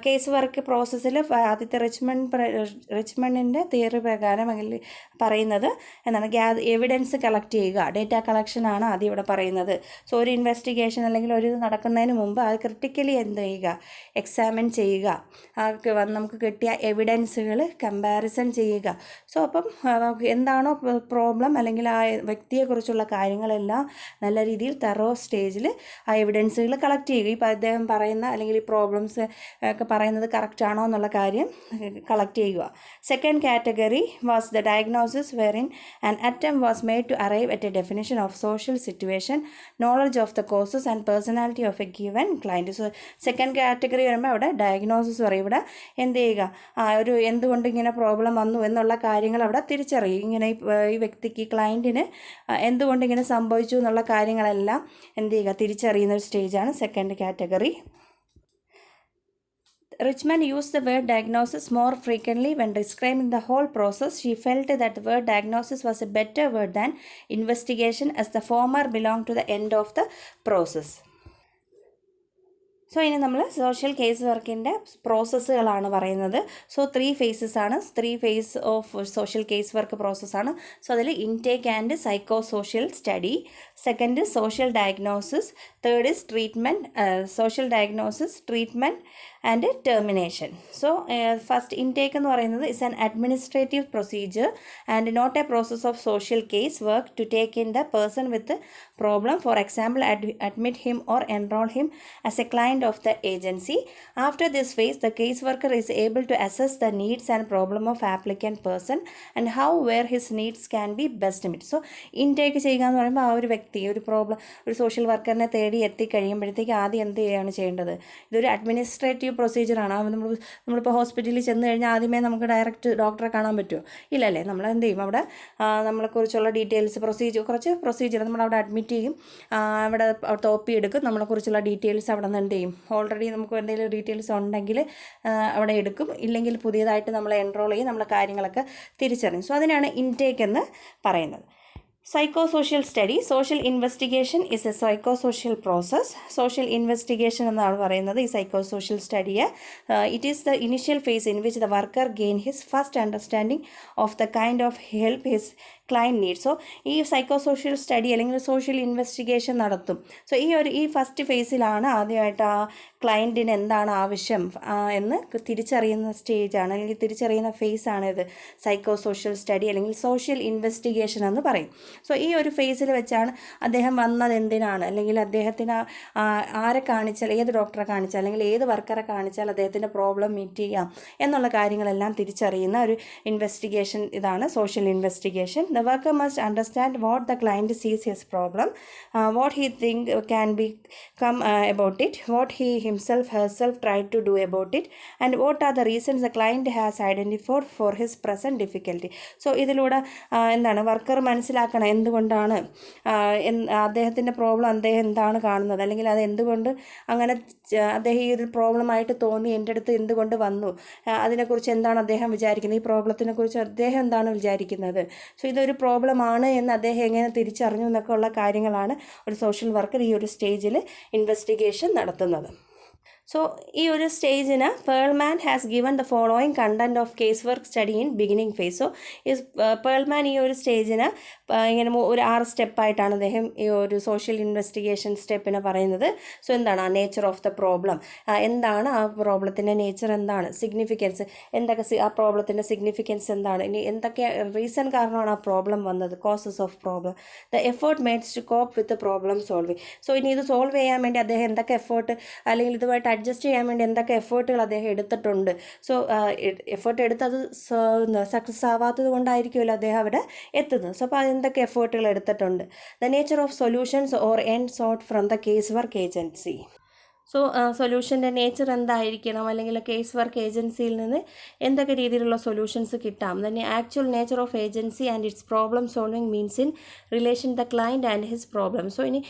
case work പ്രോസസ്സിൽ ആദ്യത്തെ റിച്ച്മണ്ടിൻ്റെ theory പ്രകാരം അല്ലെങ്കിൽ പറയുന്നത് എന്താണ്, evidence collect ചെയ്യുക, ഡേറ്റ കളക്ഷനാണ് ആദ്യം ഇവിടെ പറയുന്നത്. സോ ഒരു ഇൻവെസ്റ്റിഗേഷൻ അല്ലെങ്കിൽ ഒരു ഇത് നടക്കുന്നതിന് മുമ്പ് അത് ക്രിട്ടിക്കലി എന്ത് ചെയ്യുക, എക്സാമിൻ ചെയ്യുക, നമുക്ക് കിട്ടിയ എവിഡൻസുകൾ കമ്പാരിസൺ ചെയ്യുക. സോ അപ്പം എന്താണോ പ്രോബ്ലം അല്ലെങ്കിൽ ആ വ്യക്തിയെക്കുറിച്ചുള്ള കാര്യങ്ങളെല്ലാം നല്ല രീതിയിൽ സ്റ്റേജിൽ ആ എവിഡൻസുകൾ കളക്ട് ചെയ്യുക. ഇപ്പോൾ അദ്ദേഹം പറയുന്ന അല്ലെങ്കിൽ ഈ പ്രോബ്ലംസ് ഒക്കെ പറയുന്നത് കറക്റ്റ് ആണോ എന്നുള്ള കാര്യം കളക്ട് ചെയ്യുക. Second category was the diagnosis wherein an attempt was made to arrive at a definition of social situation, knowledge of the causes and personality of a given client. So second category വരുമ്പോൾ അവിടെ diagnosis പറയും. ഇവിടെ എന്ത് ചെയ്യുക, ഒരു എന്തുകൊണ്ട് ഇങ്ങനെ problem വന്നു എന്നുള്ള കാര്യങ്ങൾ അവിടെ തിരിച്ചറിയും. ഇങ്ങനെ ഈ വ്യക്തിക്ക്, ഈ ക്ലയൻറ്റിന് എന്തുകൊണ്ട് ഇങ്ങനെ സംഭവിച്ചു എന്നുള്ള കാര്യങ്ങളെല്ലാം എന്ത് ചെയ്യുക, തിരിച്ചറിയുന്ന ഒരു സ്റ്റേജാണ് second category. Richmond used the word diagnosis more frequently when describing the whole process. She felt that the word diagnosis was a better word than investigation, as the former belonged to the end of the process. So ഇനി നമ്മൾ social case വർക്കിൻ്റെ പ്രോസസ്സുകളാണ് പറയുന്നത്. So 3 phases ആണ്, 3 phase of social case work പ്രോസസ്സാണ്. So അതിൽ intake and psycho social study, second social diagnosis, third is treatment, social diagnosis, treatment and termination. So first intake എന്ന് പറയുന്നത് is an administrative procedure and not a process of social case work to take in the person with problem. For example, admit him or enroll him as a client of the agency. After this phase, the caseworker is able to assess the needs and problem of applicant person and how where his needs can be best met. So intake ചെയ്യുക എന്ന് പറയുമ്പോൾ ആ ഒരു വ്യക്തി ഒരു social വർക്കറിനെ തേടി എത്തിക്കഴിയുമ്പോഴത്തേക്ക് ആദ്യം എന്ത് ചെയ്യുകയാണ് ചെയ്യേണ്ടത്, ഇതൊരു അഡ്മിനിസ്ട്രേറ്റീവ് പ്രൊസീജിയറാണ്. നമ്മളിപ്പോൾ ഹോസ്പിറ്റലിൽ ചെന്ന് കഴിഞ്ഞാൽ ആദ്യമേ നമുക്ക് ഡയറക്റ്റ് ഡോക്ടറെ കാണാൻ പറ്റുമോ? ഇല്ലല്ലേ. നമ്മൾ എന്ത് ചെയ്യും, അവിടെ നമ്മളെക്കുറിച്ചുള്ള ഡീറ്റെയിൽസ് കുറച്ച് പ്രൊസീജിയർ നമ്മളവിടെ അഡ്മിറ്റ് ചെയ്യും, അവിടെ തോപ്പി എടുക്കും, നമ്മളെക്കുറിച്ചുള്ള ഡീറ്റെയിൽസ് അവിടെ നിന്ന് എന്ത് ചെയ്യും, ഓൾറെഡി നമുക്ക് എന്തെങ്കിലും ഡീറ്റെയിൽസ് ഉണ്ടെങ്കിൽ അവിടെ എടുക്കും, ഇല്ലെങ്കിൽ പുതിയതായിട്ട് നമ്മൾ എൻറോൾ ചെയ്യും, നമ്മളെ കാര്യങ്ങളൊക്കെ തിരിച്ചറിയും. സോ അതിനാണ് ഇൻടേക്ക് എന്ന് പറയുന്നത്. Psychosocial study. Social investigation is a psychosocial process. Social investigation എന്നാണ് പറയുന്നത് ഈ സൈക്കോസോഷ്യൽ സ്റ്റഡിയെ. It is the initial phase in which the worker gain his first understanding of the kind of help his client need. So ഈ psychosocial study അല്ലെങ്കിൽ social investigation നടത്തും. So ഈ first ഫേസിലാണ് ആദ്യമായിട്ട് ആ ക്ലയൻറ്റിന് എന്താണ് ആവശ്യം എന്ന് തിരിച്ചറിയുന്ന സ്റ്റേജാണ് അല്ലെങ്കിൽ തിരിച്ചറിയുന്ന ഫേസാണ് ഇത് സൈക്കോസോഷ്യൽ സ്റ്റഡി അല്ലെങ്കിൽ സോഷ്യൽ ഇൻവെസ്റ്റിഗേഷൻ എന്ന് പറയും. സോ ഈ ഒരു ഫേസിൽ വെച്ചാണ് അദ്ദേഹം വന്നത് എന്തിനാണ്, അല്ലെങ്കിൽ അദ്ദേഹത്തിന് ആരെ കാണിച്ചാൽ, ഏത് ഡോക്ടറെ കാണിച്ചാൽ അല്ലെങ്കിൽ ഏത് വർക്കറെ കാണിച്ചാൽ അദ്ദേഹത്തിൻ്റെ പ്രോബ്ലം മീറ്റ് ചെയ്യാം എന്നുള്ള കാര്യങ്ങളെല്ലാം തിരിച്ചറിയുന്ന ഒരു ഇൻവെസ്റ്റിഗേഷൻ ഇതാണ് social investigation. The worker must understand what the client sees his problem, what he think can become about it, what he herself tried to do about it, and what are the reasons the client has identified for his present difficulty. So ഇതിലൂടെ എന്താണ് worker മനസ്സിലാക്കണം എന്തുകൊണ്ടാണ് അദ്ദേഹത്തിൻ്റെ problem അദ്ദേഹം എന്താണ് കാണുന്നത്, അല്ലെങ്കിൽ അത് എന്തുകൊണ്ട് അങ്ങനെ അദ്ദേഹം ഈ ഒരു പ്രോബ്ലമായിട്ട് തോന്നി എൻ്റെ അടുത്ത് എന്തുകൊണ്ട് വന്നു, അതിനെക്കുറിച്ച് എന്താണ് അദ്ദേഹം വിചാരിക്കുന്നത്, ഈ പ്രോബ്ലത്തിനെ കുറിച്ച് അദ്ദേഹം എന്താണ് വിചാരിക്കുന്നത്, സോ ഇതൊരു പ്രോബ്ലമാണ് എന്ന് അദ്ദേഹം എങ്ങനെ തിരിച്ചറിഞ്ഞു എന്നൊക്കെ ഉള്ള കാര്യങ്ങളാണ് ഒരു സോഷ്യൽ വർക്കർ ഈ ഒരു സ്റ്റേജിൽ ഇൻവെസ്റ്റിഗേഷൻ നടത്തുന്നത്. സോ ഈ ഒരു സ്റ്റേജിന് Perlman has given the following content of case work study in beginning phase. So Perlman ഈ ഒരു സ്റ്റേജിന് ഇങ്ങനെ ഒരു 6 സ്റ്റെപ്പായിട്ടാണ് അദ്ദേഹം ഈ ഒരു സോഷ്യൽ ഇൻവെസ്റ്റിഗേഷൻ സ്റ്റെപ്പിനെ പറയുന്നത്. സോ എന്താണ് ആ നേച്ചർ ഓഫ് ദ പ്രോബ്ലം, എന്താണ് ആ പ്രോബ്ലത്തിൻ്റെ നേച്ചർ, എന്താണ് സിഗ്നിഫിക്കൻസ്, എന്തൊക്കെ ആ പ്രോബ്ലത്തിൻ്റെ സിഗ്നിഫിക്കൻസ് എന്താണ്, ഇനി എന്തൊക്കെ റീസൺ കാരണമാണ് ആ പ്രോബ്ലം വന്നത്, causes of problem, the effort mades to cope with problem solving. So ഇനി ഇത് സോൾവ് ചെയ്യാൻ വേണ്ടി അദ്ദേഹം എന്തൊക്കെ എഫേർട്ട്, അല്ലെങ്കിൽ ഇതുമായിട്ട് അഡ്ജസ്റ്റ് ചെയ്യാൻ വേണ്ടി എന്തൊക്കെ എഫേർട്ടുകൾ അദ്ദേഹം എടുത്തിട്ടുണ്ട്. സോ എഫേർട്ട് എടുത്തത് സക്സസ് ആവാത്തത് കൊണ്ടായിരിക്കുമല്ലോ അദ്ദേഹം അവിടെ എത്തുന്നത്. സോ അപ്പോൾ എന്തൊക്കെ എഫേർട്ടുകൾ എടുത്തിട്ടുണ്ട്. The nature of solutions or end sought from the case work agency. So സൊല്യൂഷൻ്റെ നേച്ചർ എന്തായിരിക്കണം, അല്ലെങ്കിൽ കേസ് വർക്ക് ഏജൻസിയിൽ നിന്ന് എന്തൊക്കെ രീതിയിലുള്ള സൊല്യൂഷൻസ് കിട്ടാം. തന്നെ actual nature of agency and it's problem solving means in relation the client and his problem. So ഇനി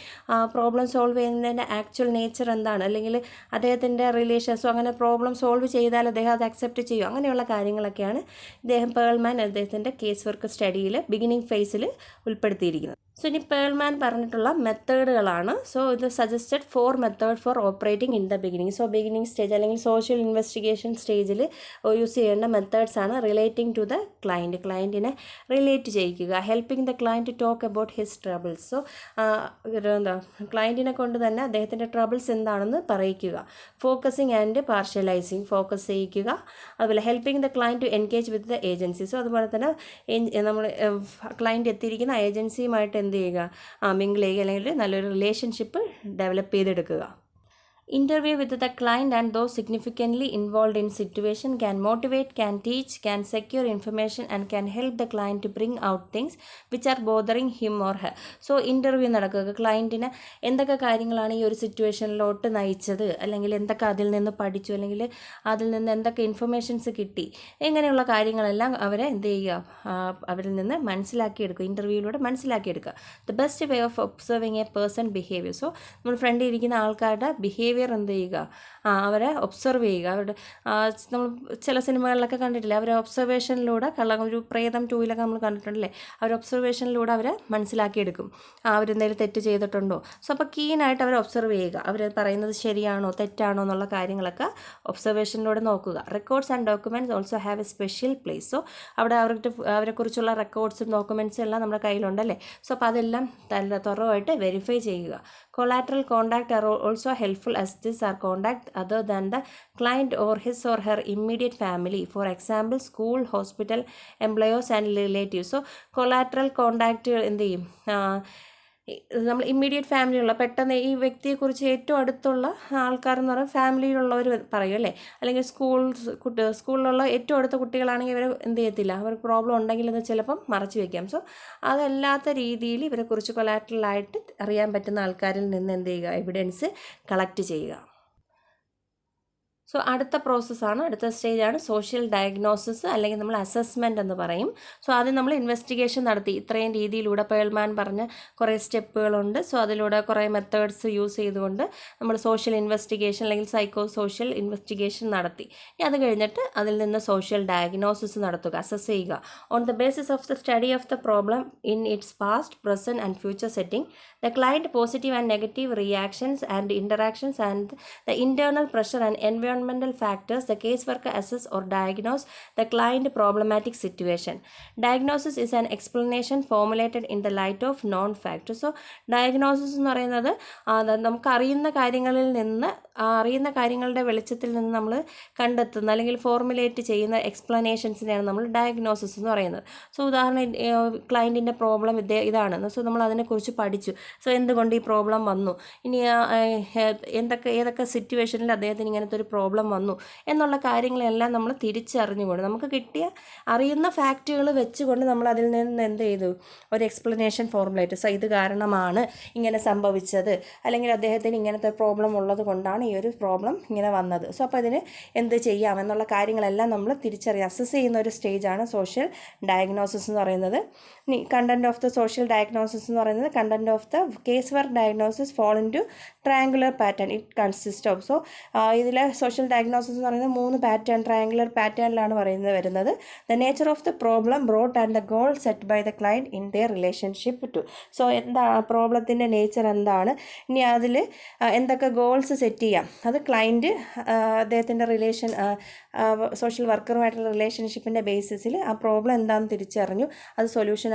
പ്രോബ്ലം സോൾവ് ചെയ്യുന്നതിൻ്റെ ആക്ച്വൽ നേച്ചർ എന്താണ്, അല്ലെങ്കിൽ അദ്ദേഹത്തിൻ്റെ റിലേഷൻസോ അങ്ങനെ പ്രോബ്ലം സോൾവ് ചെയ്താൽ അദ്ദേഹം അത് അക്സെപ്റ്റ് ചെയ്യും, അങ്ങനെയുള്ള കാര്യങ്ങളൊക്കെയാണ് പേൾമാൻ അദ്ദേഹത്തിൻ്റെ കേസ് വർക്ക് സ്റ്റഡിയിൽ ബിഗിനിങ് ഫേസിൽ ഉൾപ്പെടുത്തിയിരിക്കുന്നത്. സോ ഇനി പേൾമാൻ പറഞ്ഞിട്ടുള്ള മെത്തേഡുകളാണ്. സോ ഇത് suggested 4 method for operating in the beginning. So beginning stage അല്ലെങ്കിൽ സോഷ്യൽ ഇൻവെസ്റ്റിഗേഷൻ സ്റ്റേജിൽ യൂസ് ചെയ്യേണ്ട മെത്തേഡ്സ് ആണ് റിലേറ്റിംഗ് ടു ദ ക്ലയൻറ്റ്, ക്ലയൻറ്റിനെ റിലേറ്റ് ചെയ്യിക്കുക, helping the client talk about his troubles. So എന്താ ക്ലയൻറ്റിനെ കൊണ്ട് തന്നെ അദ്ദേഹത്തിൻ്റെ ട്രബിൾസ് എന്താണെന്ന് പറയിക്കുക, ഫോക്കസിങ് ആൻഡ് പാർഷ്യലൈസിങ്, ഫോക്കസ് ചെയ്യിക്കുക, അതുപോലെ helping the client to engage with the agency. So അതുപോലെ തന്നെ നമ്മൾ ക്ലയൻറ്റ് എത്തിയിരിക്കുന്ന ഏജൻസിയുമായിട്ട് എന്ത് ചെയ്യുക, മിങ്കിൾ ചെയ്യുക, അല്ലെങ്കിൽ നല്ലൊരു റിലേഷൻഷിപ്പ് ഡെവലപ്പ് ചെയ്തെടുക്കുക. Interview with the client and those significantly involved in situation can motivate, can teach, can secure information and can help the client to bring out things which are bothering him or her. So interview നടക്കുക, ക്ലയൻറ്റിന് എന്തൊക്കെ കാര്യങ്ങളാണ് ഈ ഒരു സിറ്റുവേഷനിലോട്ട് നയിച്ചത്, അല്ലെങ്കിൽ എന്തൊക്കെ അതിൽ നിന്ന് പഠിച്ചു, അല്ലെങ്കിൽ അതിൽ നിന്ന് എന്തൊക്കെ ഇൻഫർമേഷൻസ് കിട്ടി, ഇങ്ങനെയുള്ള കാര്യങ്ങളെല്ലാം അവരെ എന്ത് ചെയ്യുക, അവരിൽ നിന്ന് മനസ്സിലാക്കിയെടുക്കുക, ഇൻ്റർവ്യൂവിലൂടെ മനസ്സിലാക്കിയെടുക്കുക. The best way of observing a person behaviour. So നമ്മൾ ഫ്രണ്ടിൽ ഇരിക്കുന്ന ആൾക്കാരുടെ ബിഹേവിയർ എന്ത് ചെയ്യുക, അവരെ ഒബ്സർവ് ചെയ്യുക. അവരുടെ നമ്മൾ ചില സിനിമകളിലൊക്കെ കണ്ടിട്ടില്ലേ, അവരെ ഒബ്സർവേഷനിലൂടെ ഒരു പ്രേതം 2 നമ്മൾ കണ്ടിട്ടുണ്ടല്ലേ, അവർ ഒബ്സർവേഷനിലൂടെ അവരെ മനസ്സിലാക്കിയെടുക്കും, അവരെന്തെങ്കിലും തെറ്റ് ചെയ്തിട്ടുണ്ടോ. സോ അപ്പോൾ കീനായിട്ട് അവരെ ഒബ്സർവ് ചെയ്യുക, അവർ പറയുന്നത് ശരിയാണോ തെറ്റാണോ എന്നുള്ള കാര്യങ്ങളൊക്കെ ഒബ്സർവേഷനിലൂടെ നോക്കുക. Records and documents also have A special place. So അവിടെ അവരെക്കുറിച്ചുള്ള റെക്കോർഡ്സും ഡോക്യുമെൻറ്റ്സും എല്ലാം നമ്മുടെ കയ്യിലുണ്ടല്ലേ. സോ അപ്പോൾ അതെല്ലാം തുറവായിട്ട് വെരിഫൈ ചെയ്യുക. Collateral contact are also helpful as these are contact other than the client or his or her immediate family. For example, school, hospital, employers and relatives. So collateral contact എന്ത് ചെയ്യും, നമ്മൾ immediate ഫാമിലിയുള്ള, പെട്ടെന്ന് ഈ വ്യക്തിയെക്കുറിച്ച് ഏറ്റവും അടുത്തുള്ള ആൾക്കാരെന്ന് പറഞ്ഞാൽ ഫാമിലിയിലുള്ളവർ പറയും അല്ലേ, അല്ലെങ്കിൽ സ്കൂളിലുള്ള ഏറ്റവും അടുത്ത കുട്ടികളാണെങ്കിൽ ഇവർ എന്ത് ചെയ്യത്തില്ല, അവർക്ക് പ്രോബ്ലം ഉണ്ടെങ്കിൽ അത് ചിലപ്പം മറച്ചു വയ്ക്കാം. സോ അതല്ലാത്ത രീതിയിൽ ഇവരെക്കുറിച്ച് കൊലാറ്ററലായിട്ട് അറിയാൻ പറ്റുന്ന ആൾക്കാരിൽ നിന്ന് എന്ത് ചെയ്യുക, എവിഡൻസ് കളക്ട് ചെയ്യുക. സോ അടുത്ത പ്രോസസ്സാണ്, അടുത്ത സ്റ്റേജാണ് സോഷ്യൽ ഡയഗ്നോസിസ്, അല്ലെങ്കിൽ നമ്മൾ അസസ്മെൻ്റ് എന്ന് പറയും. സോ ആദ്യം നമ്മൾ ഇൻവെസ്റ്റിഗേഷൻ നടത്തി, ഇത്രയും രീതിയിലൂടെ പേൾമാൻ പറഞ്ഞ കുറേ സ്റ്റെപ്പുകളുണ്ട്. സോ അതിലൂടെ കുറേ മെത്തേഡ്സ് യൂസ് ചെയ്തുകൊണ്ട് നമ്മൾ സോഷ്യൽ ഇൻവെസ്റ്റിഗേഷൻ അല്ലെങ്കിൽ സൈക്കോ സോഷ്യൽ ഇൻവെസ്റ്റിഗേഷൻ നടത്തി. അത് കഴിഞ്ഞിട്ട് അതിൽ നിന്ന് സോഷ്യൽ ഡയഗ്നോസിസ് നടത്തുക, അസസ് ചെയ്യുക. On the basis of the study of the problem in its past, present and future setting, the client positive and negative reactions and interactions and the internal pressure and environmental factors, the caseworker assess or diagnose the client problematic situation. Diagnosis is an explanation formulated in the light of known factors. So diagnosis എന്ന് പറയുന്നത് നമുക്ക് അറിയുന്ന കാര്യങ്ങളിൽ നിന്ന്, അറിയുന്ന കാര്യങ്ങളുടെ വെളിച്ചത്തിൽ നിന്ന് നമ്മൾ കണ്ടെത്തുന്ന അല്ലെങ്കിൽ ഫോർമുലേറ്റ് ചെയ്യുന്ന എക്സ്പ്ലനേഷൻസിനെയാണ് നമ്മൾ ഡയഗ്നോസിസ് എന്ന് പറയുന്നത്. സോ ഉദാഹരണം, ക്ലയൻറ്റിൻ്റെ പ്രോബ്ലം ഇതാണ്. സോ നമ്മൾ അതിനെക്കുറിച്ച് പഠിച്ചു. സോ എന്തുകൊണ്ട് ഈ പ്രോബ്ലം വന്നു, ഇനി ഏതൊക്കെ സിറ്റുവേഷനിൽ അദ്ദേഹത്തിന് ഇങ്ങനത്തെ ഒരു പ്രോബ്ലം വന്നു എന്നുള്ള കാര്യങ്ങളെല്ലാം നമ്മൾ തിരിച്ചറിഞ്ഞുകൊണ്ട്, നമുക്ക് കിട്ടിയ അറിയുന്ന ഫാക്റ്റുകൾ വെച്ചുകൊണ്ട് നമ്മൾ അതിൽ നിന്ന് എന്ത് ചെയ്തു, ഒരു എക്സ്പ്ലനേഷൻ ഫോർമുലേറ്റ്. സോ ഇത് കാരണമാണ് ഇങ്ങനെ സംഭവിച്ചത്, അല്ലെങ്കിൽ അദ്ദേഹത്തിന് ഇങ്ങനത്തെ പ്രോബ്ലം ഉള്ളത് കൊണ്ടാണ് ഈ ഒരു പ്രോബ്ലം ഇങ്ങനെ വന്നത്. സോ അപ്പോൾ അതിന് എന്ത് ചെയ്യാം എന്നുള്ള കാര്യങ്ങളെല്ലാം നമ്മൾ തിരിച്ചറിയാം, അസസ് ചെയ്യുന്ന ഒരു സ്റ്റേജാണ് സോഷ്യൽ ഡയഗ്നോസിസ് എന്ന് പറയുന്നത്. ഇനി content of the social diagnosis എന്ന് പറയുന്നത്, content of the case work diagnosis fall into triangular pattern. It consist of. So ഇതിലെ സോഷ്യൽ സോഷ്യൽ ഡയഗ്നോസിസ് എന്ന് പറയുന്നത് 3 പാറ്റേൺ, ട്രയാങ്കുലർ പാറ്റേണിലാണ് വരുന്നത്. The nature of the problem brought and the goal set by the client in their relationship to. So എന്താണ് പ്രോബ്ലത്തിൻ്റെ nature, എന്താണ്, ഇനി അതിൽ എന്തൊക്കെ ഗോൾസ് സെറ്റ് ചെയ്യാം, അത് ക്ലയൻറ്റ് അദ്ദേഹത്തിൻ്റെ സോഷ്യൽ വർക്കറുമായിട്ടുള്ള റിലേഷൻഷിപ്പിൻ്റെ ബേസിസിൽ ആ പ്രോബ്ലം എന്താണെന്ന് തിരിച്ചറിഞ്ഞു, അത് സൊല്യൂഷൻ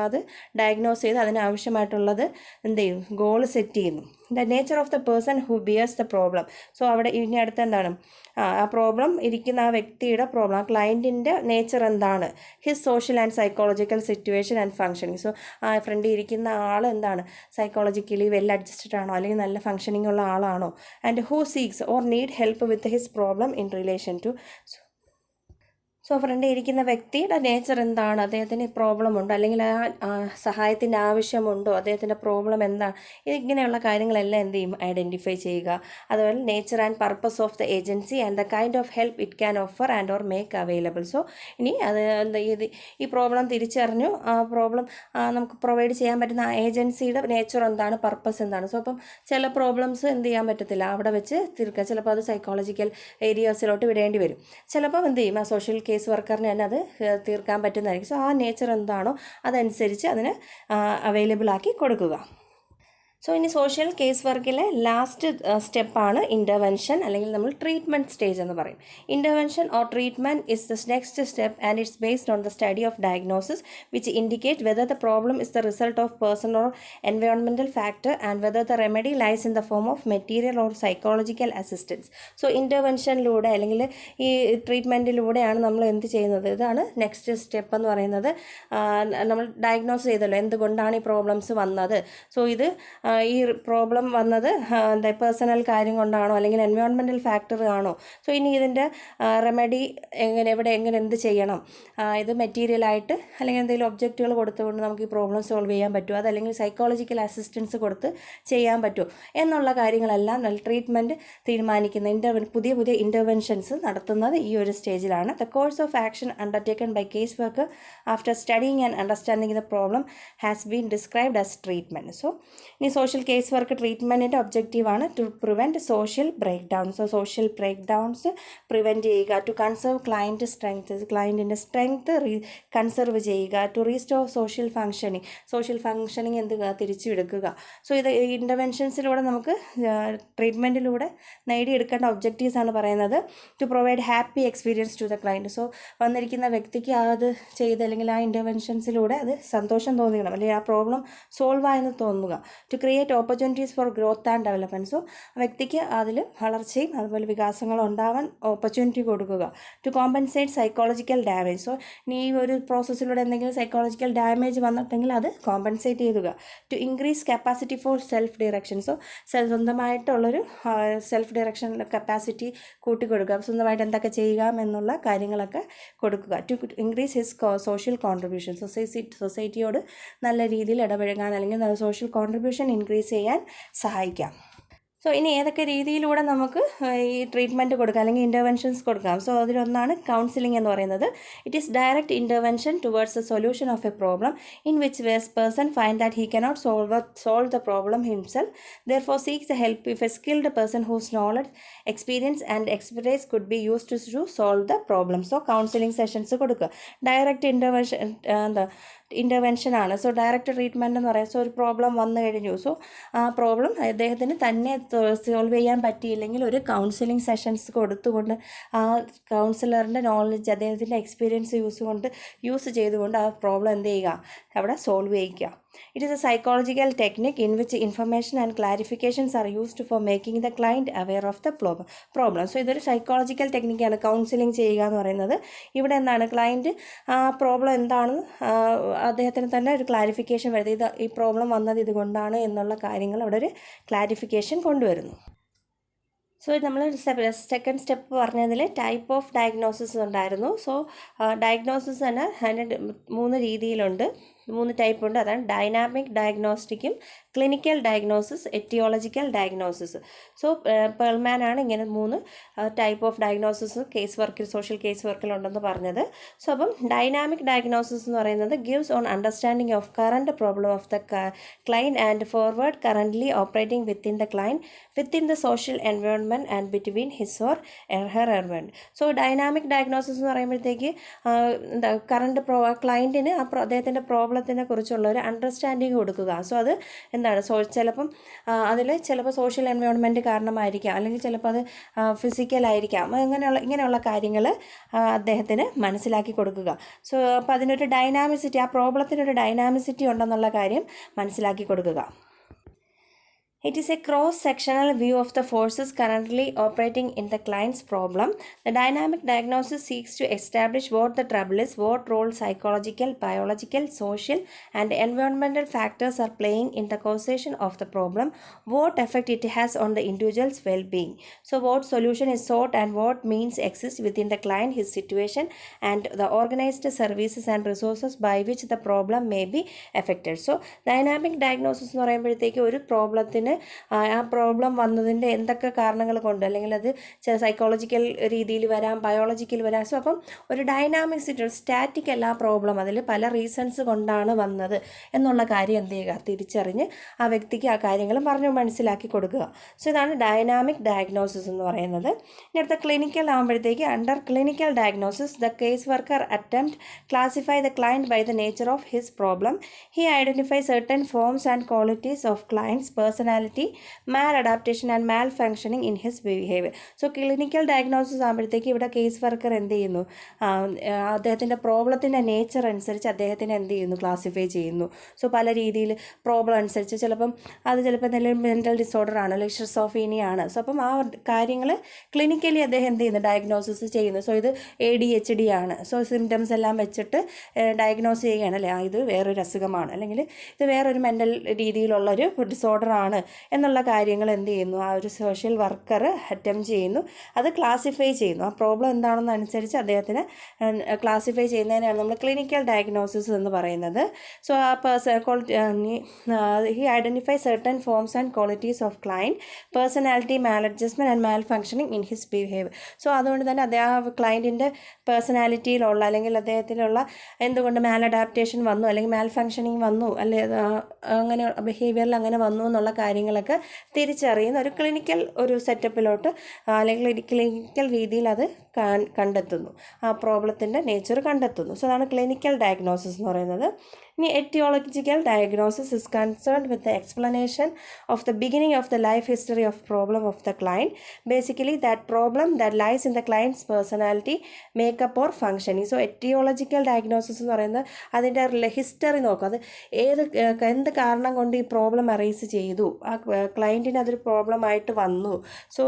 അത് ഡയഗ്നോസ് ചെയ്ത് അതിനാവശ്യമായിട്ടുള്ളത് എന്ത് ചെയ്യും, ഗോൾ സെറ്റ് ചെയ്യുന്നു. The nature of the person who bears the problem. So അവിടെ ഇനി അടുത്ത് എന്താണ്, ആ പ്രോബ്ലം ഇരിക്കുന്ന ആ വ്യക്തിയുടെ പ്രോബ്ലം, ആ ക്ലയൻറ്റിൻ്റെ നേച്ചർ എന്താണ്, his social and psychological situation and functioning. So ആ ഫ്രണ്ടിൽ ഇരിക്കുന്ന ആൾ എന്താണ്, സൈക്കോളജിക്കലി വെൽ അഡ്ജസ്റ്റഡ് ആണോ, അല്ലെങ്കിൽ നല്ല ഫങ്ഷനിങ് ഉള്ള ആളാണോ, and who seeks or need help with his problem in relation to. So ഫ്രണ്ടിൽ ഇരിക്കുന്ന വ്യക്തിയുടെ നേച്ചർ എന്താണ്, അദ്ദേഹത്തിന് പ്രോബ്ലം ഉണ്ടോ, അല്ലെങ്കിൽ ആ സഹായത്തിൻ്റെ ആവശ്യമുണ്ടോ, അദ്ദേഹത്തിൻ്റെ പ്രോബ്ലം എന്താണ്, ഇങ്ങനെയുള്ള കാര്യങ്ങളെല്ലാം എന്ത് ചെയ്യും, ഐഡൻറ്റിഫൈ ചെയ്യുക. അതുപോലെ nature and purpose of the agency and the kind of help it can offer and or make available. So ഇനി അത് ഈ പ്രോബ്ലം തിരിച്ചറിഞ്ഞു, ആ പ്രോബ്ലം നമുക്ക് പ്രൊവൈഡ് ചെയ്യാൻ പറ്റുന്ന ആ ഏജൻസിയുടെ നേച്ചർ എന്താണ്, പർപ്പസ് എന്താണ്. സോ അപ്പം ചില പ്രോബ്ലംസ് എന്ത് ചെയ്യാൻ പറ്റത്തില്ല, അവിടെ വെച്ച് തീർക്കുക. ചിലപ്പോൾ അത് സൈക്കോളജിക്കൽ ഏരിയാസിലോട്ട് വിടേണ്ടി വരും. ചിലപ്പോൾ എന്ത് ചെയ്യും, ആ സോഷ്യൽ കേസ് വർക്കറിന് തന്നെ അത് തീർക്കാൻ പറ്റുന്നതായിരിക്കും. സോ ആ നേച്ചർ എന്താണോ അതനുസരിച്ച് അതിന് അവൈലബിൾ ആക്കി കൊടുക്കുക. സോ ഇനി സോഷ്യൽ കേസ് വർക്കിലെ ലാസ്റ്റ് സ്റ്റെപ്പാണ് ഇൻ്റർവെൻഷൻ, അല്ലെങ്കിൽ നമ്മൾ ട്രീറ്റ്മെൻറ്റ് സ്റ്റേജ് എന്ന് പറയും. Intervention or treatment is the next step and it's based on the study of diagnosis which indicate whether the problem is the result of personal or environmental factor and whether the remedy lies in the form of material or psychological assistance. So ഇൻ്റർവെൻഷനിലൂടെ അല്ലെങ്കിൽ ഈ ട്രീറ്റ്മെൻറ്റിലൂടെയാണ് നമ്മൾ എന്ത് ചെയ്യുന്നത്, ഇതാണ് next step എന്ന് പറയുന്നത്. നമ്മൾ ഡയഗ്നോസ് ചെയ്തല്ലോ എന്തുകൊണ്ടാണ് ഈ പ്രോബ്ലംസ് വന്നത്. സോ ഇത് ഈ പ്രോബ്ലം വന്നത് എന്താ പേഴ്സണൽ കാര്യം കൊണ്ടാണോ, അല്ലെങ്കിൽ എൻവയോൺമെൻറ്റൽ ഫാക്ടർ ആണോ. സോ ഇനി ഇതിൻ്റെ റെമഡി എങ്ങനെ എന്ത് ചെയ്യണം, ഇത് മെറ്റീരിയലായിട്ട് അല്ലെങ്കിൽ എന്തെങ്കിലും ഒബ്ജക്റ്റുകൾ കൊടുത്തുകൊണ്ട് നമുക്ക് ഈ പ്രോബ്ലം സോൾവ് ചെയ്യാൻ പറ്റുമോ, അതല്ലെങ്കിൽ സൈക്കോളജിക്കൽ അസിസ്റ്റൻസ് കൊടുത്ത് ചെയ്യാൻ പറ്റുമോ എന്നുള്ള കാര്യങ്ങളെല്ലാം ട്രീറ്റ്മെൻറ്റ് തീരുമാനിക്കുന്ന പുതിയ ഇൻ്റർവെൻഷൻസ് നടത്തുന്നത് ഈ ഒരു സ്റ്റേജിലാണ്. The course of action undertaken by case worker after studying and understanding the problem has been described as treatment. So ഇനി സോഷ്യൽ കേസ് വർക്ക് ട്രീറ്റ്മെൻറ്റിൻ്റെ ഒബ്ജക്റ്റീവാണ് to prevent social break down. So social break downs prevent ചെയ്യുക, to conserve ക്ലയൻറ്റിൻ്റെ strength conserve ചെയ്യുക, to restore social functioning തിരിച്ചെടുക്കുക. So ഇത് ഇൻ്റർവെൻഷൻസിലൂടെ നമുക്ക് ട്രീറ്റ്മെൻറ്റിലൂടെ നേടിയെടുക്കേണ്ട ഒബ്ജക്റ്റീവ്സ് ആണ് പറയുന്നത്. To provide happy experience to the client. So വന്നിരിക്കുന്ന വ്യക്തിക്ക് അത് ചെയ്ത് അല്ലെങ്കിൽ ആ ഇൻ്റർവെൻഷൻസിലൂടെ അത് സന്തോഷം തോന്നിക്കണം, അല്ലെങ്കിൽ ആ പ്രോബ്ലം സോൾവ് ആയെന്ന് തോന്നുക. To create opportunities for growth and development. So വ്യക്തിക്ക് അതിൽ വളർച്ചയും അതുപോലെ വികാസങ്ങളും ഉണ്ടാവാൻ ഓപ്പർച്യൂണിറ്റി കൊടുക്കുക. To compensate psychological damage. So ഇനി ഈ ഒരു പ്രോസസ്സിലൂടെ എന്തെങ്കിലും സൈക്കോളജിക്കൽ ഡാമേജ് വന്നിട്ടെങ്കിൽ അത് കോമ്പൻസേറ്റ് ചെയ്യുക. To increase capacity for self direction. So സ്വന്തമായിട്ടുള്ളൊരു സെൽഫ് ഡയറക്ഷൻ കപ്പാസിറ്റി കൂട്ടിക്കൊടുക്കുക, സ്വന്തമായിട്ട് എന്തൊക്കെ ചെയ്യാം എന്നുള്ള കാര്യങ്ങളൊക്കെ കൊടുക്കുക. To increase his social contribution. സൊസൈറ്റിയോട് നല്ല രീതിയിൽ ഇടപഴകാൻ അല്ലെങ്കിൽ സോഷ്യൽ കോൺട്രിബ്യൂഷൻ ഇൻക്രീസ് ചെയ്യാൻ സഹായിക്കാം. സോ ഇനി ഏതൊക്കെ രീതിയിലൂടെ നമുക്ക് ഈ ട്രീറ്റ്മെൻറ്റ് കൊടുക്കാം അല്ലെങ്കിൽ ഇൻ്റർവെൻഷൻസ് കൊടുക്കാം. സോ അതിലൊന്നാണ് കൗൺസിലിംഗ് എന്ന് പറയുന്നത്. It is direct intervention towards a solution of a problem in which ways person find that he cannot solve the problem himself, therefore seeks the help if a skilled person whose knowledge experience and expertise could be used to solve the problem. So counselling sessions കൊടുക്കുക. Direct ഇൻ്റർവെൻഷനാണ്. So direct treatment എന്ന് പറയാം. So ഒരു problem വന്നു കഴിഞ്ഞു, so ആ problem അദ്ദേഹത്തിന് തന്നെ സോൾവ് ചെയ്യാൻ പറ്റിയില്ലെങ്കിൽ ഒരു കൗൺസിലിംഗ് സെഷൻസ് കൊടുത്തുകൊണ്ട് ആ കൗൺസിലറിൻ്റെ നോളജ് അദ്ദേഹത്തിൻ്റെ എക്സ്പീരിയൻസ് യൂസ് ചെയ്തുകൊണ്ട് ആ പ്രോബ്ലം എന്ത് ചെയ്യുക, അവിടെ സോൾവ് ചെയ്യിക്കുക. It is a psychological technique in which information and clarifications are used for making the client aware of the problem. So ഇതൊരു സൈക്കോളജിക്കൽ ടെക്നിക്കാണ് കൗൺസിലിംഗ് ചെയ്യുക എന്ന് പറയുന്നത്. ഇവിടെ എന്താണ്, ക്ലയൻറ്റ് ആ പ്രോബ്ലം എന്താണെന്ന് അദ്ദേഹത്തിന് തന്നെ ഒരു ക്ലാരിഫിക്കേഷൻ വരുന്നത്, ഈ പ്രോബ്ലം വന്നത് ഇതുകൊണ്ടാണ് എന്നുള്ള കാര്യങ്ങൾ അവിടെ ഒരു ക്ലാരിഫിക്കേഷൻ കൊണ്ടുവരുന്നു. സോ നമ്മൾ സെക്കൻഡ് സ്റ്റെപ്പ് പറഞ്ഞതിൽ ടൈപ്പ് ഓഫ് ഡയഗ്നോസിസ് ഉണ്ടായിരുന്നു. സോ ഡയഗ്നോസിസ് തന്നെ അതിന് 3 രീതിയിലുണ്ട്. മൂന്ന് ടൈപ്പ് ഉണ്ട്. അതാണ് ഡൈനാമിക് ഡയഗ്നോസ്റ്റിക്കും clinical diagnosis, etiological diagnosis. So Perlman ആണ് ഇങ്ങനെ മൂന്ന് type of diagnosis social case വർക്കിലുണ്ടെന്ന് പറഞ്ഞത്. സോ അപ്പം ഡൈനാമിക് ഡയഗ്നോസിസ് എന്ന് പറയുന്നത് gives on understanding of current problem of the client and forward currently operating within the client within the social environment and between his or her environment. So dynamic diagnosis എന്ന് പറയുമ്പോഴത്തേക്ക് current ക്ലൈൻറ്റിന് അദ്ദേഹത്തിൻ്റെ പ്രോബ്ലത്തിനെ കുറിച്ചുള്ള ഒരു understanding കൊടുക്കുക. So അത് എന്താണ് ചിലപ്പം അതിൽ ചിലപ്പോൾ സോഷ്യൽ എൻവയോൺമെൻറ്റ് കാരണമായിരിക്കാം, അല്ലെങ്കിൽ ചിലപ്പോൾ അത് ഫിസിക്കലായിരിക്കാം, ഇങ്ങനെയുള്ള കാര്യങ്ങൾ അദ്ദേഹത്തിന് മനസ്സിലാക്കി കൊടുക്കുക. സോ അപ്പോൾ അതിനൊരു ഡൈനാമിസിറ്റി, ആ പ്രോബ്ലത്തിനൊരു ഡൈനാമിസിറ്റി ഉണ്ടെന്നുള്ള കാര്യം മനസ്സിലാക്കി കൊടുക്കുക. It is a cross-sectional view of the forces currently operating in the client's problem. The dynamic diagnosis seeks to establish what the trouble is, what role psychological, biological, social, and environmental factors are playing in the causation of the problem, what effect it has on the individual's well-being. So, what solution is sought and what means exist within the client, his situation, and the organized services and resources by which the problem may be affected. So, dynamic diagnosis എന്ന് പറയുമ്പോഴത്തേക്ക് ഒരു പ്രോബ്ലത്തിന് ആ problem വന്നതിൻ്റെ എന്തൊക്കെ കാരണങ്ങൾ കൊണ്ട്, അല്ലെങ്കിൽ അത് സൈക്കോളജിക്കൽ രീതിയിൽ വരാം, ബയോളജിക്കൽ വരാം. സോ അപ്പം ഒരു ഡൈനാമിക് സിറ്റുവേഷൻ, സ്റ്റാറ്റിക് അല്ല പ്രോബ്ലം, അതിൽ പല റീസൺസ് കൊണ്ടാണ് വന്നത് എന്നുള്ള കാര്യം എന്ത് ചെയ്യുക, തിരിച്ചറിഞ്ഞ് ആ വ്യക്തിക്ക് ആ കാര്യങ്ങൾ പറഞ്ഞു മനസ്സിലാക്കി കൊടുക്കുക. സോ ഇതാണ് ഡൈനാമിക് ഡയഗ്നോസിസ് എന്ന് പറയുന്നത്. ഇനി അടുത്ത ക്ലിനിക്കൽ ആകുമ്പോഴത്തേക്ക് under clinical diagnosis the case worker attempt classify the client by the nature of his problem. He identify certain forms and qualities of client's personality, maladaptation and malfunctioning in his behaviour. So clinical diagnosis ആകുമ്പോഴത്തേക്ക് ഇവിടെ case worker എന്ത് ചെയ്യുന്നു, അദ്ദേഹത്തിൻ്റെ പ്രോബ്ലത്തിൻ്റെ nature അനുസരിച്ച് അദ്ദേഹത്തിനെ എന്ത് ചെയ്യുന്നു, classify ചെയ്യുന്നു. സോ പല രീതിയിൽ പ്രോബ്ലം അനുസരിച്ച് ചിലപ്പം എന്തെങ്കിലും മെൻ്റൽ ഡിസോർഡർ ആണ്, അല്ലെങ്കിൽ ഷിസോഫീനിയ ആണ്. സോ അപ്പം ആ കാര്യങ്ങൾ ക്ലിനിക്കലി അദ്ദേഹം എന്ത് ചെയ്യുന്നു, ഡയഗ്നോസിസ് ചെയ്യുന്നു. സോ ഇത് ADHD ആണ്. സോ സിംറ്റംസ് എല്ലാം വെച്ചിട്ട് ഡയഗ്നോസ് ചെയ്യുകയാണ്, അല്ലേ, ഇത് വേറൊരു അസുഖമാണ്, അല്ലെങ്കിൽ ഇത് വേറൊരു മെൻ്റൽ രീതിയിലുള്ളൊരു ഡിസോർഡർ ആണ് എന്നുള്ള കാര്യങ്ങൾ എന്ത് ചെയ്യുന്നു, ആ ഒരു സോഷ്യൽ വർക്കർ അറ്റംപ്റ്റ് ചെയ്യുന്നു, അത് ക്ലാസിഫൈ ചെയ്യുന്നു. ആ പ്രോബ്ലം എന്താണെന്ന് അനുസരിച്ച് അദ്ദേഹത്തിന് ക്ലാസിഫൈ ചെയ്യുന്നതിനാണ് നമ്മൾ ക്ലിനിക്കൽ ഡയഗ്നോസിസ് എന്ന് പറയുന്നത്. സോ ആ he identify certain forms and qualities of client, personality, maladjustment and malfunctioning in his behaviour. So അതുകൊണ്ട് തന്നെ അദ്ദേഹം ആ ക്ലയൻറ്റിൻ്റെ പേഴ്സണാലിറ്റിയിലുള്ള, അല്ലെങ്കിൽ അദ്ദേഹത്തിലുള്ള എന്തുകൊണ്ട് മാൽഅഡാപ്റ്റേഷൻ വന്നു, അല്ലെങ്കിൽ മാൽ ഫങ്ഷനിങ് വന്നു, അല്ലെങ്കിൽ അങ്ങനെ ബിഹേവിയറിൽ അങ്ങനെ വന്നു എന്നുള്ള കാര്യങ്ങളൊക്കെ തിരിച്ചറിയുന്ന ഒരു ക്ലിനിക്കൽ ഒരു സെറ്റപ്പിലോട്ട്, അല്ലെങ്കിൽ ക്ലിനിക്കൽ രീതിയിൽ അത് കണ്ടെത്തുന്നു, ആ പ്രോബ്ലത്തിൻ്റെ നേച്ചർ കണ്ടെത്തുന്നു. സോ അതാണ് ക്ലിനിക്കൽ ഡയഗ്നോസിസ് എന്ന് പറയുന്നത്. ഇനി etiological diagnosis is concerned with the explanation of the beginning of the life history of problem of the client, basically that problem that lies in the client's personality, makeup or functioning. So etiological diagnosis എന്ന് പറയുന്നത് അതിൻ്റെ history നോക്കും, അത് എന്ത് കാരണം കൊണ്ട് ഈ problem arise ചെയ്തു, ആ ക്ലയൻറ്റിന് അതൊരു പ്രോബ്ലമായിട്ട് വന്നു. സോ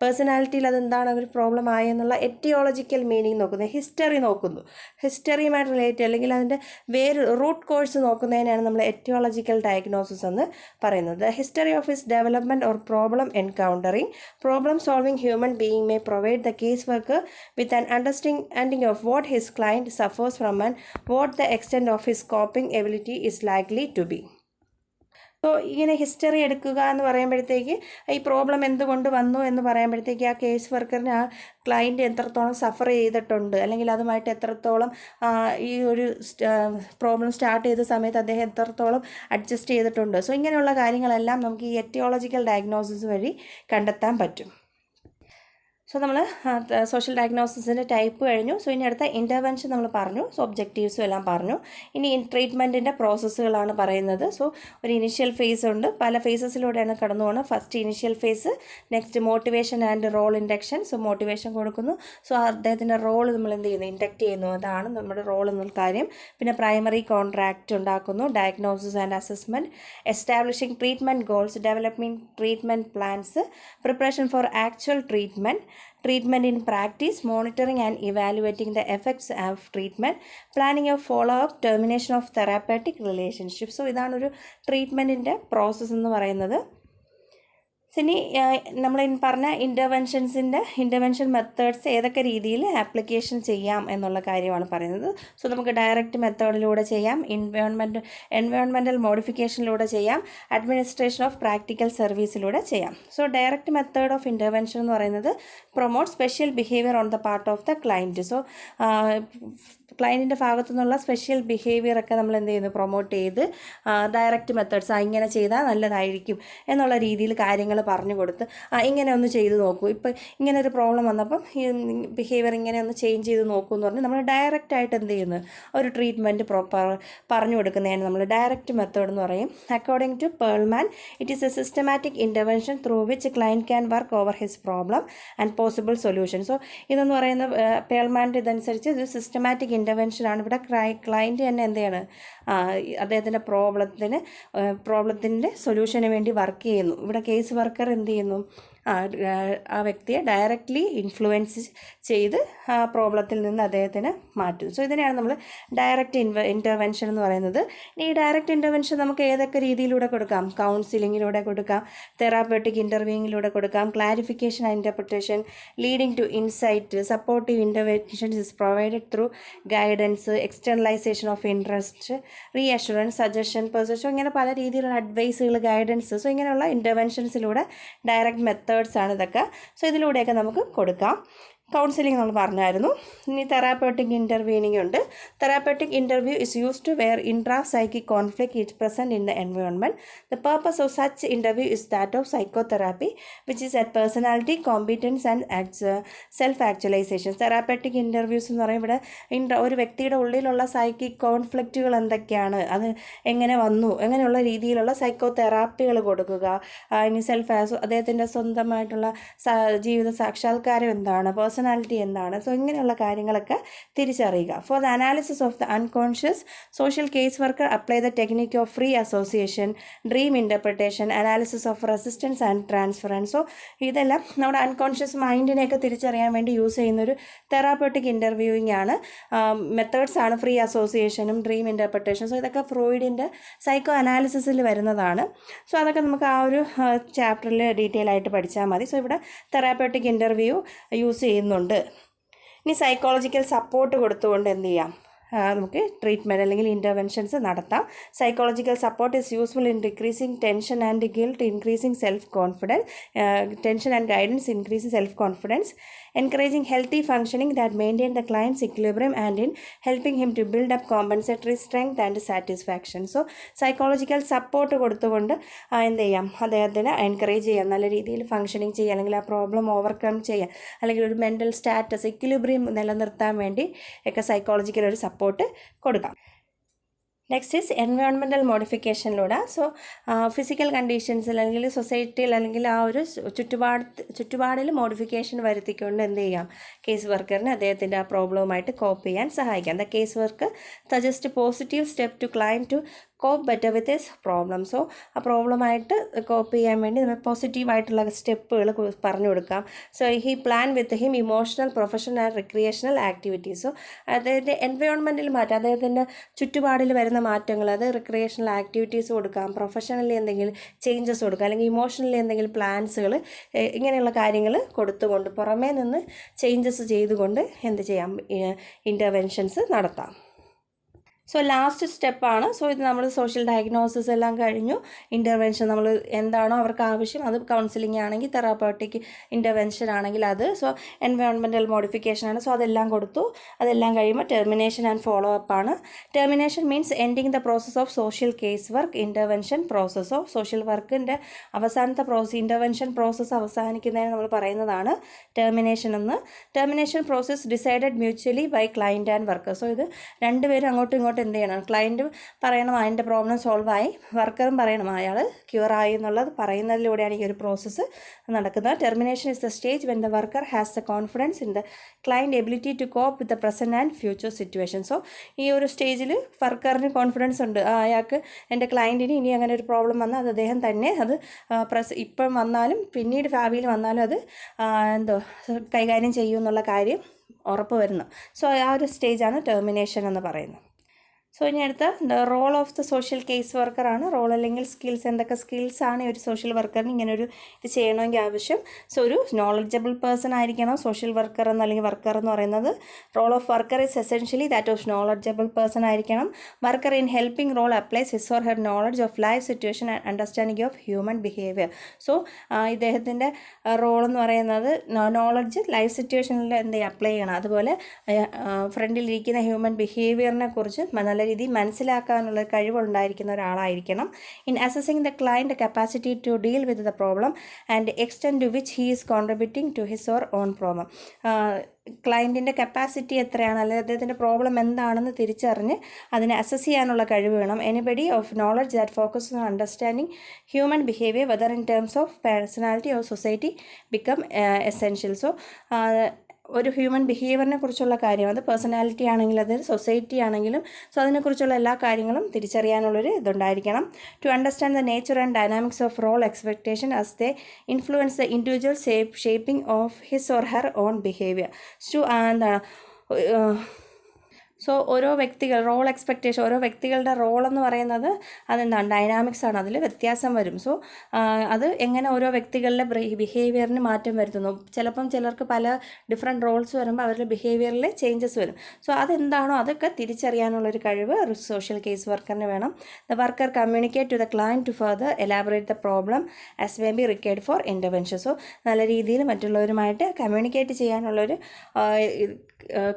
പേഴ്സണാലിറ്റിയിൽ അതെന്താണ് ഒരു പ്രോബ്ലം ആയെന്നുള്ള എറ്റിയോളജിക്കൽ മീനിങ് നോക്കുന്നത്, ഹിസ്റ്ററി നോക്കുന്നു, ഹിസ്റ്ററിയുമായിട്ട് റിലേറ്റ്, അല്ലെങ്കിൽ അതിൻ്റെ വേറെ റൂട്ട് കോഴ്സ് നോക്കുന്നതിനാണ് നമ്മൾ എറ്റിയോളജിക്കൽ ഡയഗ്നോസിസ് എന്ന് പറയുന്നത്. The history of his development or problem encountering, problem solving human being may provide the case worker with an understanding of what his client suffers from and what the extent of his coping ability is likely to be. So ഇങ്ങനെ history എടുക്കുക എന്ന് പറയുമ്പോഴത്തേക്ക് ഈ problem എന്തുകൊണ്ട് വന്നു എന്ന് പറയുമ്പോഴത്തേക്ക് ആ കേസ് വർക്കറിന് ആ ക്ലയൻറ്റ് എത്രത്തോളം സഫർ ചെയ്തിട്ടുണ്ട്, അല്ലെങ്കിൽ അതുമായിട്ട് എത്രത്തോളം ഈ ഒരു പ്രോബ്ലം സ്റ്റാർട്ട് ചെയ്ത സമയത്ത് അദ്ദേഹം എത്രത്തോളം അഡ്ജസ്റ്റ് ചെയ്തിട്ടുണ്ട്. സോ ഇങ്ങനെയുള്ള കാര്യങ്ങളെല്ലാം നമുക്ക് ഈ എറ്റിയോളജിക്കൽ ഡയഗ്നോസിസ് വഴി കണ്ടെത്താൻ പറ്റും. സോ നമ്മൾ സോഷ്യൽ ഡയഗ്നോസിസിൻ്റെ ടൈപ്പ് കഴിഞ്ഞു. സോ ഇനി അടുത്ത ഇൻ്റർവെൻഷൻ നമ്മൾ പറഞ്ഞു, സോ ഒബ്ജക്റ്റീവ്സും എല്ലാം പറഞ്ഞു. ഇനി ട്രീറ്റ്മെൻറ്റിൻ്റെ പ്രോസസ്സുകളാണ് പറയുന്നത്. സോ ഒരു ഇനിഷ്യൽ ഫേസ് ഉണ്ട്, പല ഫേസസിലൂടെയാണ് കടന്നു പോകുന്നത്. First initial phase, next motivation and role induction. So motivation കൊടുക്കുന്നു, സോ അദ്ദേഹത്തിൻ്റെ റോൾ നമ്മൾ എന്ത് ചെയ്യുന്നു, ഇൻഡക്റ്റ് ചെയ്യുന്നു, അതാണ് നമ്മുടെ റോൾ എന്നുള്ള കാര്യം. പിന്നെ പ്രൈമറി കോൺട്രാക്റ്റ് ഉണ്ടാക്കുന്നു, diagnosis and assessment, establishing treatment goals, developing treatment plans, preparation for actual treatment in practice, monitoring and evaluating the effects of treatment, planning of follow-up, termination of therapeutic relationships. So ഇതാണ് ഒരു ട്രീറ്റ്മെൻറ്റിൻ്റെ process എന്ന് പറയുന്നത്. ഇനി നമ്മൾ പറഞ്ഞ intervention methods ഏതൊക്കെ രീതിയിൽ application ചെയ്യാം എന്നുള്ള കാര്യമാണ് പറയുന്നത്. സോ നമുക്ക് ഡയറക്റ്റ് മെത്തേഡിലൂടെ ചെയ്യാം, എൻവയോൺമെൻറ്റൽ മോഡിഫിക്കേഷനിലൂടെ ചെയ്യാം, അഡ്മിനിസ്ട്രേഷൻ ഓഫ് പ്രാക്ടിക്കൽ സർവീസിലൂടെ ചെയ്യാം. So direct method of intervention എന്ന് പറയുന്നത് promote special behaviour on the part of the client. So ക്ലയൻറ്റിൻ്റെ ഭാഗത്തു നിന്നുള്ള സ്പെഷ്യൽ ബിഹേവിയറൊക്കെ നമ്മൾ എന്ത് ചെയ്യുന്നു, പ്രൊമോട്ട് ചെയ്ത് ഡയറക്റ്റ് മെത്തേഡ്സ് ഇങ്ങനെ ചെയ്താൽ നല്ലതായിരിക്കും എന്നുള്ള രീതിയിൽ കാര്യങ്ങൾ പറഞ്ഞു കൊടുത്ത് ഇങ്ങനെ ഒന്ന് ചെയ്ത് നോക്കൂ, ഇപ്പോൾ ഇങ്ങനെ ഒരു പ്രോബ്ലം വന്നപ്പം ഈ ബിഹേവിയർ ഇങ്ങനെ ഒന്ന് ചേഞ്ച് ചെയ്ത് നോക്കൂ എന്ന് പറഞ്ഞ് നമ്മൾ ഡയറക്റ്റായിട്ട് എന്ത് ചെയ്യുന്നു, ഒരു ട്രീറ്റ്മെൻറ്റ് പറഞ്ഞു കൊടുക്കുന്നതാണ് നമ്മൾ ഡയറക്റ്റ് മെത്തേഡ് എന്ന് പറയും. According to Perlman, it is a systematic intervention through which client can work over his problem and possible solution. So ഇതെന്ന് പറയുന്ന പേൾമാൻ്റെ ഇതനുസരിച്ച് ഇത് സിസ്റ്റമാറ്റിക് ഇൻ്റർവെൻഷനാണ്. ഇവിടെ ക്ലയൻറ്റ് തന്നെ എന്ത് ചെയ്യാണ്, അദ്ദേഹത്തിൻ്റെ പ്രോബ്ലത്തിൻ്റെ സൊല്യൂഷന് വേണ്ടി വർക്ക് ചെയ്യുന്നു. ഇവിടെ കേസ് വർക്കർ എന്ത് ചെയ്യുന്നു, ആ വ്യക്തിയെ ഡയറക്റ്റ്ലി ഇൻഫ്ലുവൻസ് ചെയ്ത് ആ പ്രോബ്ലത്തിൽ നിന്ന് അദ്ദേഹത്തിന് മാറ്റും. സോ ഇതിനെയാണ് നമ്മൾ ഡയറക്റ്റ് ഇൻ്റർവെൻഷൻ എന്ന് പറയുന്നത്. ഈ ഡയറക്റ്റ് ഇൻ്റർവെൻഷൻ നമുക്ക് ഏതൊക്കെ രീതിയിലൂടെ കൊടുക്കാം, കൗൺസിലിങ്ങിലൂടെ കൊടുക്കാം, തെറാപ്യൂട്ടിക് ഇൻ്റർവ്യൂയിലൂടെ കൊടുക്കാം, clarification and interpretation, leading to insight, supportive intervention is provided through guidance, externalisation of interest, reassurance, suggestion, perception, ഇങ്ങനെ പല രീതിയിലുള്ള അഡ്വൈസുകൾ, ഗൈഡൻസ്. സോ ഇങ്ങനെയുള്ള ഇൻ്റർവെൻഷൻസിലൂടെ ഡയറക്റ്റ് മെത്തേഡ്സ് ആണ് ഇതൊക്കെ. സോ ഇതിലൂടെയൊക്കെ നമുക്ക് കൊടുക്കാം. കൗൺസിലിംഗ് നമ്മൾ പറഞ്ഞായിരുന്നു. ഇനി തെറാപ്യൂട്ടിക് ഇൻ്റർവ്യൂയിങ് ഉണ്ട്. Therapeutic interview is use to where intrapsychic conflict is present in the environment. The purpose of such interview is that of psychotherapy which is at personality, competence and self actualisation. Therapeutic interviews എന്ന് പറയുമ്പോൾ ഇവിടെ ഒരു വ്യക്തിയുടെ ഉള്ളിലുള്ള psychic കോൺഫ്ലിക്റ്റുകൾ എന്തൊക്കെയാണ്, അത് എങ്ങനെ വന്നു, അങ്ങനെയുള്ള രീതിയിലുള്ള സൈക്കോ തെറാപ്പികൾ കൊടുക്കുക. ഇനി അദ്ദേഹത്തിൻ്റെ സ്വന്തമായിട്ടുള്ള ജീവിത സാക്ഷാത്കാരം എന്താണ്, പേഴ്സണാലിറ്റി എന്താണ്, സോ ഇങ്ങനെയുള്ള കാര്യങ്ങളൊക്കെ തിരിച്ചറിയുക. For the analysis of the unconscious, social case worker apply the technique of free association, dream interpretation, analysis of resistance and transference. So ഇതെല്ലാം നമ്മുടെ അൺകോൺഷ്യസ് മൈൻഡിനെയൊക്കെ തിരിച്ചറിയാൻ വേണ്ടി യൂസ് ചെയ്യുന്നൊരു തെറാപ്യൂട്ടിക് ഇൻ്റർവ്യൂയിങ് ആണ്. മെത്തേഡ്സ് ആണ് ഫ്രീ അസോസിയേഷനും ഡ്രീം ഇൻ്റർപ്രിട്ടേഷൻ. സോ ഇതൊക്കെ ഫ്രോയിഡിൻ്റെ psycho അനാലിസിസിൽ വരുന്നതാണ്. സോ അതൊക്കെ നമുക്ക് ആ ഒരു ചാപ്റ്ററിൽ ഡീറ്റെയിൽ ആയിട്ട് പഠിച്ചാൽ മതി. സോ ഇവിടെ തെറാപ്യൂട്ടിക് ഇൻ്റർവ്യൂ യൂസ് ചെയ്യുന്നുണ്ട്. ഇനി സൈക്കോളജിക്കൽ സപ്പോർട്ട് കൊടുത്തുകൊണ്ട് എന്ത് ചെയ്യാം, നമുക്ക് ട്രീറ്റ്മെൻറ്റ് അല്ലെങ്കിൽ ഇൻ്റർവെൻഷൻസ് നടത്താം. Psychological support is useful in decreasing tension and guilt, increasing self confidence, tension and guidance, increasing self confidence, encouraging healthy functioning that maintain the client's equilibrium and in helping him to build up compensatory strength and satisfaction. So psychological support കൊടുത്തുകൊണ്ട് എന്ത് ചെയ്യാം, അദ്ദേഹത്തിന് encourage ചെയ്യാം, നല്ല രീതിയിൽ functioning ചെയ്യുക, അല്ലെങ്കിൽ ആ പ്രോബ്ലം ഓവർകം ചെയ്യുക, അല്ലെങ്കിൽ ഒരു മെൻ്റൽ സ്റ്റാറ്റസ് ഇക്വിലിബ്രിയം നിലനിർത്താൻ വേണ്ടി ഒക്കെ സൈക്കോളജിക്കൽ ഒരു സപ്പോർട്ട് കൊടുക്കാം. നെക്സ്റ്റ് ഈസ് എൻവയോൺമെൻറ്റൽ മോഡിഫിക്കേഷനിലൂടെ. സോ ഫിസിക്കൽ കണ്ടീഷൻസിൽ അല്ലെങ്കിൽ സൊസൈറ്റിയിൽ അല്ലെങ്കിൽ ആ ഒരു ചുറ്റുപാടിൽ മോഡിഫിക്കേഷൻ വരുത്തിക്കൊണ്ട് എന്ത് ചെയ്യാം, കേസ് വർക്കറിന് അദ്ദേഹത്തിൻ്റെ ആ പ്രോബ്ലവുമായിട്ട് കോപ്പ് ചെയ്യാൻ സഹായിക്കാം. The case worker suggest positive step to client to cope better with his problem. So ആ പ്രോബ്ലമായിട്ട് കോപ്പ് ചെയ്യാൻ വേണ്ടി നമ്മൾ പോസിറ്റീവായിട്ടുള്ള സ്റ്റെപ്പുകൾ പറഞ്ഞു കൊടുക്കാം. So he plan with him emotional, professional and recreational activities. So അദ്ദേഹത്തിൻ്റെ എൻവയോൺമെൻറ്റിൽ മാറ്റം, അദ്ദേഹത്തിൻ്റെ ചുറ്റുപാടിൽ വരുന്ന മാറ്റങ്ങൾ, അത് റിക്രിയേഷണൽ ആക്ടിവിറ്റീസ് കൊടുക്കാം, പ്രൊഫഷണലി എന്തെങ്കിലും ചേഞ്ചസ് കൊടുക്കാം, അല്ലെങ്കിൽ ഇമോഷണലി എന്തെങ്കിലും പ്ലാൻസുകൾ, ഇങ്ങനെയുള്ള കാര്യങ്ങൾ കൊടുത്തുകൊണ്ട് പുറമേ നിന്ന് ചേഞ്ചസ് ചെയ്തുകൊണ്ട് എന്ത് ചെയ്യാം, ഇൻ്റർവെൻഷൻസ് നടത്താം. സോ ലാസ്റ്റ് സ്റ്റെപ്പാണ്. സോ ഇത് നമ്മൾ സോഷ്യൽ ഡയഗ്നോസിസ് എല്ലാം കഴിഞ്ഞു. ഇൻ്റർവെൻഷൻ നമ്മൾ എന്താണോ അവർക്ക് ആവശ്യം, അത് കൗൺസിലിംഗ് ആണെങ്കിൽ, തെറാപ്പൂട്ടിക് ഇൻ്റർവെൻഷൻ ആണെങ്കിൽ അത്, സോ എൻവയോൺമെൻറ്റൽ മോഡിഫിക്കേഷനാണ്. സോ അതെല്ലാം കൊടുത്തു. അതെല്ലാം കഴിയുമ്പോൾ ടെർമിനേഷൻ ആൻഡ് ഫോളോ അപ്പ് ആണ്. Termination means ending the process of social case work. Intervention process of social വർക്കിൻ്റെ അവസാനത്തെ ഇൻ്റർവെൻഷൻ പ്രോസസ്സ് അവസാനിക്കുന്നതിന് നമ്മൾ പറയുന്നതാണ് ടെർമിനേഷൻ എന്ന്. Termination process decided mutually by client and worker. So ഇത് രണ്ടുപേരും അങ്ങോട്ടും ഇങ്ങോട്ടും എന്ത് ചെയ്യണം, ക്ലയൻറ്റ് പറയണം അതിൻ്റെ പ്രോബ്ലം സോൾവ് ആയി, വർക്കറും പറയണം അയാൾ ക്യൂർ ആയി എന്നുള്ളത് പറയുന്നതിലൂടെയാണ് ഈ ഒരു പ്രോസസ്സ് നടക്കുന്നത്. Termination is the stage when the worker has the confidence in the client ability to cope with the present and future situation. So ഈ ഒരു സ്റ്റേജിൽ വർക്കറിന് കോൺഫിഡൻസ് ഉണ്ട്, അയാൾക്ക് എൻ്റെ ക്ലയൻറ്റിന് ഇനി അങ്ങനെ ഒരു പ്രോബ്ലം വന്നാൽ അത് അദ്ദേഹം തന്നെ അത് ഇപ്പം വന്നാലും പിന്നീട് ഭാവിയിൽ വന്നാലും അത് കൈകാര്യം ചെയ്യും എന്നുള്ള കാര്യം ഉറപ്പ് വരുന്നു. സോ ആ ഒരു സ്റ്റേജാണ് ടെർമിനേഷൻ എന്ന് പറയുന്നത്. സോ ഇനി അടുത്ത role of the social case വർക്കറാണ്. റോൾ അല്ലെങ്കിൽ സ്കിൽസ്, എന്തൊക്കെ സ്കിൽസാണ് ഒരു സോഷ്യൽ വർക്കറിന് ഇങ്ങനെ ഒരു ഇത് ചെയ്യണമെങ്കിൽ ആവശ്യം. സോ ഒരു നോളജബിൾ പേഴ്സൺ ആയിരിക്കണം സോഷ്യൽ വർക്കർ എന്ന് അല്ലെങ്കിൽ വർക്കർ എന്ന് പറയുന്നത്. Role of worker is essentially that of knowledgeable person ആയിരിക്കണം. Worker in helping role applies his or her knowledge of life situation and understanding of human behaviour. So ഇദ്ദേഹത്തിൻ്റെ role എന്ന് പറയുന്നത് knowledge life സിറ്റുവേഷനിൽ എന്ത് apply ചെയ്യണം, അതുപോലെ ഫ്രണ്ടിലിരിക്കുന്ന human ബിഹേവിയറിനെ കുറിച്ച് നല്ല രീതിയിൽ മനസ്സിലാക്കാനുള്ള കഴിവുണ്ടായിരിക്കുന്ന ഒരാളായിരിക്കണം. In assessing the client capacity to deal with the problem and extend to which he is contributing to his or own problem. ക്ലയൻറ്റിൻ്റെ കപ്പാസിറ്റി എത്രയാണ്, അല്ലെങ്കിൽ അദ്ദേഹത്തിൻ്റെ പ്രോബ്ലം എന്താണെന്ന് തിരിച്ചറിഞ്ഞ് അതിനെ അസസ് ചെയ്യാനുള്ള കഴിവ് വേണം. Anybody of knowledge that focus on understanding human behaviour whether in terms of personality or society become essential. So ഒരു ഹ്യൂമൻ ബിഹേവിയറിനെ കുറിച്ചുള്ള കാര്യം, അത് പേഴ്സണാലിറ്റി ആണെങ്കിലും അത് സൊസൈറ്റി ആണെങ്കിലും, സോ അതിനെക്കുറിച്ചുള്ള എല്ലാ കാര്യങ്ങളും തിരിച്ചറിയാനുള്ളൊരു ഇതുണ്ടായിരിക്കണം. To understand the nature and dynamics of role expectation as they influence the individual shaping of his or her own behaviour. എന്താണ് സോ ഓരോ റോൾ എക്സ്പെക്റ്റേഷൻ, ഓരോ വ്യക്തികളുടെ റോളെന്ന് പറയുന്നത് അതെന്താണ് ഡൈനാമിക്സ് ആണ്, അതിൽ വ്യത്യാസം വരും. സോ അത് എങ്ങനെ ഓരോ വ്യക്തികളുടെ ബിഹേവിയറിന് മാറ്റം വരുത്തുന്നു. ചിലപ്പം ചിലർക്ക് പല ഡിഫറെൻറ്റ് റോൾസ് വരുമ്പോൾ അവരുടെ ബിഹേവിയറിൽ ചേഞ്ചസ് വരും. സോ അതെന്താണോ അതൊക്കെ തിരിച്ചറിയാനുള്ളൊരു കഴിവ് ഒരു സോഷ്യൽ കേസ് വർക്കറിന് വേണം. The worker communicate to the client to further elaborate the problem as may be required for intervention. So നല്ല രീതിയിൽ മറ്റുള്ളവരുമായിട്ട് കമ്മ്യൂണിക്കേറ്റ് ചെയ്യാനുള്ളൊരു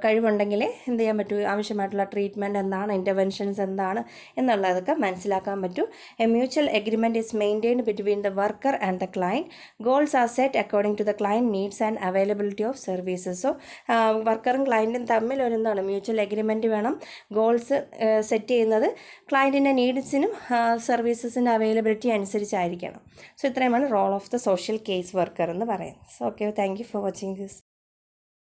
കഴിവുണ്ടെങ്കിൽ എന്ത് ചെയ്യാൻ പറ്റൂ, ആവശ്യമായിട്ടുള്ള ട്രീറ്റ്മെൻറ്റ് എന്താണ്, ഇൻ്റർവെൻഷൻസ് എന്താണ് എന്നുള്ളതൊക്കെ മനസ്സിലാക്കാൻ പറ്റൂ. A mutual agreement is maintained between the worker and the client. Goals are set according to the client needs and availability of services. So വർക്കറും ക്ലയൻറ്റും തമ്മിൽ ഒരു എന്താണ് മ്യൂച്വൽ എഗ്രിമെൻറ്റ് വേണം. ഗോൾസ് സെറ്റ് ചെയ്യുന്നത് ക്ലയൻറ്റിൻ്റെ നീഡ്സിനും സർവീസസിൻ്റെ അവൈലബിലിറ്റി അനുസരിച്ചായിരിക്കണം. സോ ഇത്രയുമാണ് role of the social case worker എന്ന് പറയുന്നത്. So okay, thank you for watching this.